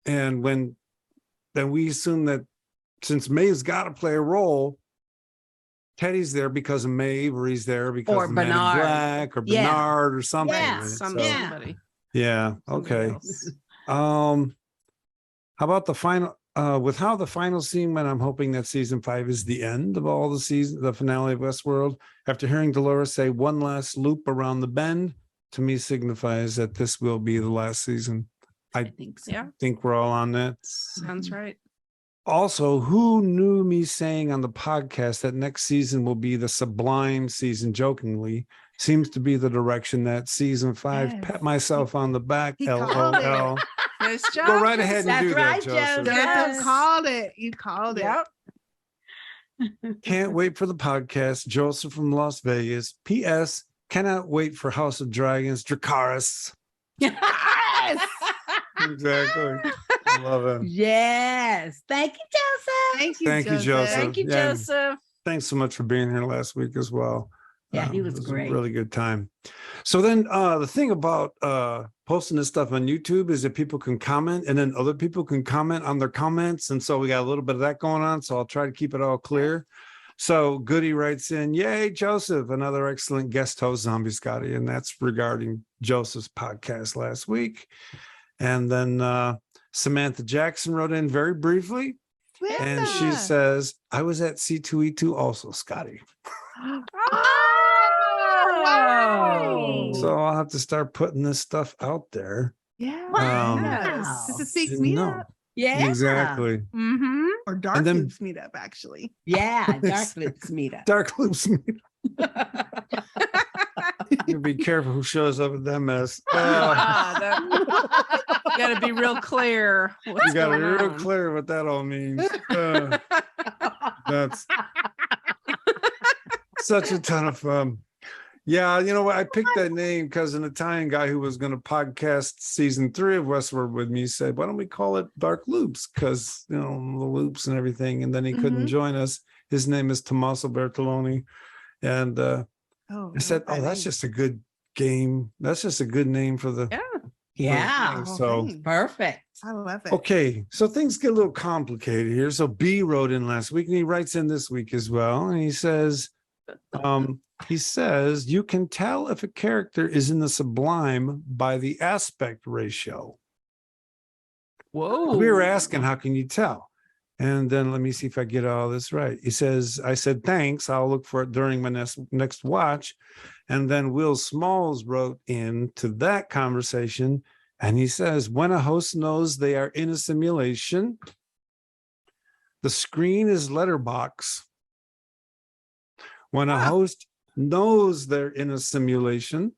And then we assume that since Maeve's got to play a role, Teddy's there because of Maeve, or he's there because Or of the Man in Bernard. Black or Yeah. Bernard or something. Yeah, right? Somebody. Yeah. Okay. else. How about the final with how the final scene went? I'm hoping that season 5 is the end of all the finale of Westworld. After hearing Dolores say one last loop around the bend, to me signifies that this will be the last season. I think so. Yeah. Think we're all on that. Sounds right. Also, who knew me saying on the podcast that next season will be the sublime season, jokingly, seems to be the direction that season 5. Yes. Pat myself on the back. He called it. LOL. Nice job. Go right ahead and That's do right, that, Joseph. Joseph. Yes. You called it. You called it. Yep. Can't wait for the podcast. Joseph from Las Vegas. P.S. Cannot wait for House of Dragons. Dracarys. Yes. Exactly. I love it. Yes. Thank you, Joseph. Thank you, Joseph. Thank you, Yeah. Joseph. Thanks so much for being here last week as well. Yeah, he was it great. A really good time. So then the thing about posting this stuff on YouTube is that people can comment and then other people can comment on their comments. And so we got a little bit of that going on. So I'll try to keep it all clear. So Goody writes in, yay, Joseph, another excellent guest host, Zombie Scotty. And that's regarding Joseph's podcast last week. And then Samantha Jackson wrote in very briefly. And she Yeah. says, I was at C2E2 also, Scotty. Oh, So I'll have to start putting this stuff out there. Yeah. Wow. This is Speaks Didn't know. Meetup Yeah. Exactly. Mm-hmm. or Dark And then- Loops Meetup, actually. Yeah. Dark Loops meetup. Dark Loops. You be careful who shows up with that mess. You got to be real clear. What's You got to be going real on. clear what that all means. That's such a ton of fun. Yeah, you know what? I picked that name because an Italian guy who was going to podcast season 3 of Westworld with me said, why don't we call it Dark Loops? Because, you know, the loops and everything. And then he couldn't join us. His name is Tommaso Bertoloni. And I said, oh, that's just a good game. That's just a good name for the. Yeah. So Perfect. I love it. okay, so things get a little complicated here. So B wrote in last week, and he writes in this week as well, and he says, you can tell if a character is in the sublime by the aspect ratio. Whoa. We were asking, how can you tell? And then let me see if I get all this right. He says, I said, thanks. I'll look for it during my next watch. And then Will Smalls wrote in to that conversation. And he says, when a host knows they are in a simulation, the screen is letterbox. When a host knows they're in a simulation,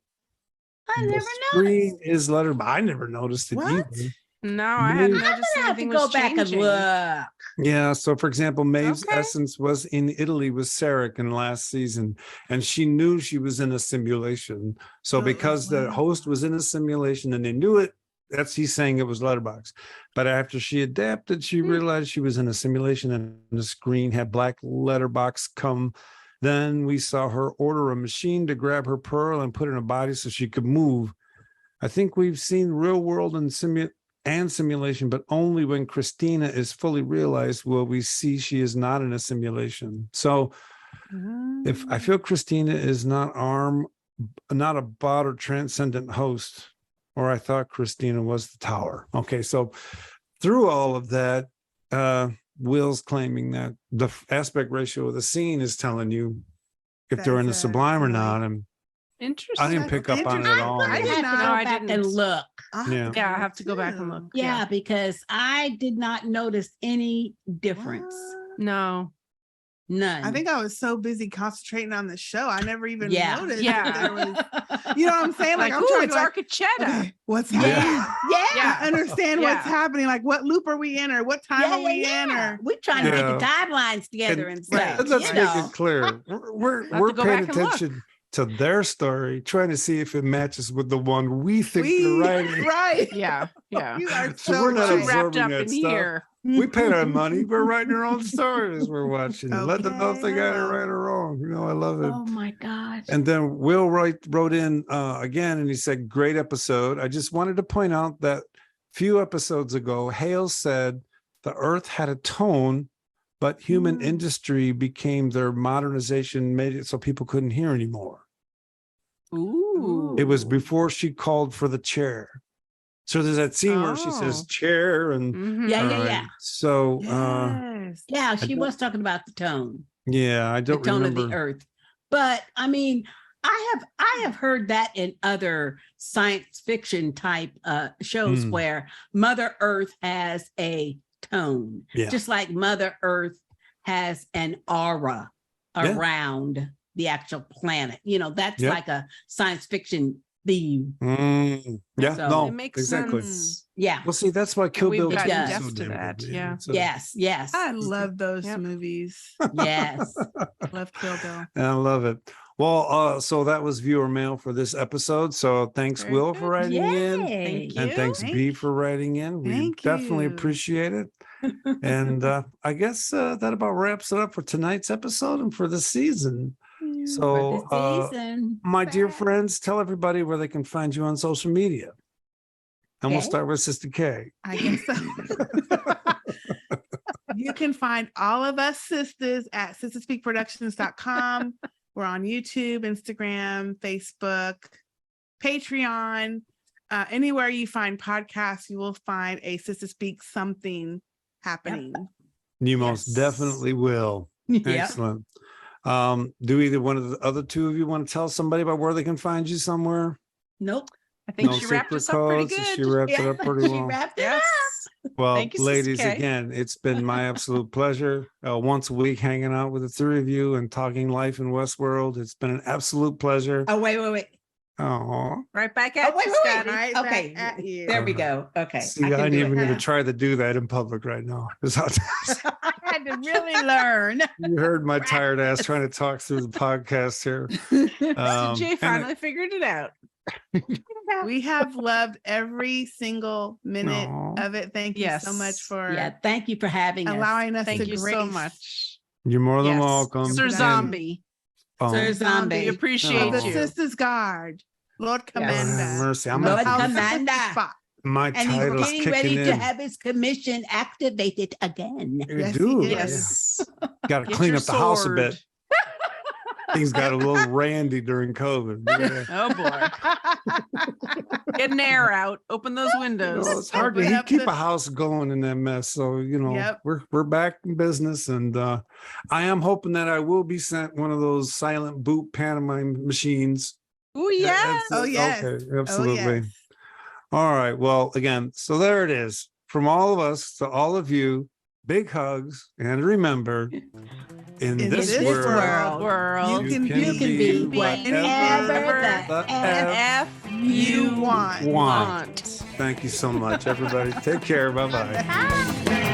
I the never screen noticed. is letterbox. I never noticed it What? either. No, I hadn't Maybe- I'm noticed gonna have to anything go was back and changing. look. Yeah. So, for example, Maeve's Okay. essence was in Italy with Sera in last season, and she knew she was in a simulation. So, Oh, because the wow. host was in a simulation and they knew it, he's saying it was letterbox. But after she adapted, she realized she was in a simulation, and the screen had black letterbox come. Then we saw her order a machine to grab her pearl and put it in a body so she could move. I think we've seen real world and simulation, but only when Christina is fully realized will we see she is not in a simulation. So if I feel Christina is not a bot or transcendent host, or I thought Christina was the tower. Okay, so through all of that, Will's claiming that the aspect ratio of the scene is telling you if they're in the That's sublime or excellent. not. And Interesting. I didn't pick up on it at all. I did have to not- go No, I back and didn't. look. Yeah. Yeah, I have to go back and look. Yeah, because I did not notice any difference. No. None. I think I was so busy concentrating on the show, I never even Yeah. noticed Yeah. that there was. You know what I'm saying? Like, I'm ooh, trying it's to like, Archicetta. okay, what's Yeah. happening? Yeah. Yeah. I understand Yeah. what's happening. Like, what loop are we in, or what time are we in, or We're trying to Yeah. get the timelines together and, stuff. Let's you make know. it clear. We're I'll have to go paying back and look. attention to their story, trying to see if it matches with the one we think they're writing. right? Yeah. Yeah. You are So so we're not Too right. wrapped absorbing up that in stuff. here. We paid our money. We're writing our own stories. We're watching. Let them know if they got it Okay. right or wrong. You know, I love it. Oh my gosh. And then Will wrote in again, and he said, great episode. I just wanted to point out that few episodes ago, Hale said the earth had a tone, but human industry became their modernization, made it so people couldn't hear anymore. Ooh. It was before she called for the chair. So there's that scene where she says Oh. chair and Mhm. Yeah, all yeah, right. yeah. So Yes. Yeah, she don't- was talking about the tone. yeah, I The don't tone remember. of the earth. But I mean, I have heard that in other science fiction type shows Mm. where Mother Earth has a tone, Yeah. just like Mother Earth has an aura Yeah. around the actual planet. You know, that's Yeah. like a science fiction theme. Yeah, So- no, It makes exactly. sense. Yeah. Well, see, that's why Kill we've Bill gotten 2 is deaf so to damn that, good, yeah. So- Yes. Yes. I love those Yep. movies. Yes. Love Kill Bill. I love it. Well, so that was viewer mail for this episode. So thanks, Very Will, good. for writing in. Yay. And thanks, Thank B, you. for writing in. We Thank definitely you. appreciate it. And I guess that about wraps it up for tonight's episode and for the season. So, For the season. my dear friends, tell everybody where they can find you on social media. And we'll Okay. start with Sistah Kay. I guess so. You can find all of us sisters at sistahspeakproductions.com. We're on YouTube, Instagram, Facebook, Patreon. Anywhere you find podcasts, you will find a Sistah Speak something happening. You most definitely will. Yep. Excellent. Do either one of the other two of you want to tell somebody about where they can find you somewhere? Nope. I think No she wrapped secret us up pretty codes? good. She wrapped it up pretty She well. wrapped it Yes. Well, Thank you, Sistah ladies, Kay. again, it's been my absolute pleasure. Once a week hanging out with the three of you and talking life in Westworld. It's been an absolute pleasure. Oh, wait. Oh, Right back Oh, at wait, you, wait, Scotty. Right Okay. back at you. There we go. Okay. see, can I ain't do it even going now. to try to do that in public right now. Is how- I had to really learn. You heard my tired ass trying to talk through the podcast here. Sistah Jay and finally figured it out. We have loved every single minute Aw. of it. Thank you so much Yes. for Yeah, thank you for having us. allowing us Thank to you grace. so much. You're more than Yes. welcome. Sir And, Zombie. Sir We Zombie. appreciate The you. Sisters Guard, Lord Yes. Commander. Mercy, I'm Lord not, Commander. my And he's title's getting kicking ready in. to have his commission activated again. You Yes, he do. is. Yes. Got to Get clean your up the house a sword. bit. Things got a little randy during COVID. Yeah. Oh boy. Get an air out. Open those You windows. know, it's hard Open to up keep the- a house going in that mess. So, Yep. we're back in business, and I am hoping that I will be sent one of those silent boot pantomime machines. Oh yes. Oh, yes. Okay, Oh, absolutely. yes. All right. Well, again, so there it is. From all of us to all of you, big hugs. And remember, in In this, this world, World. You can be whatever the F you want. want. Thank you so much, everybody. Take care. Bye-bye. Bye.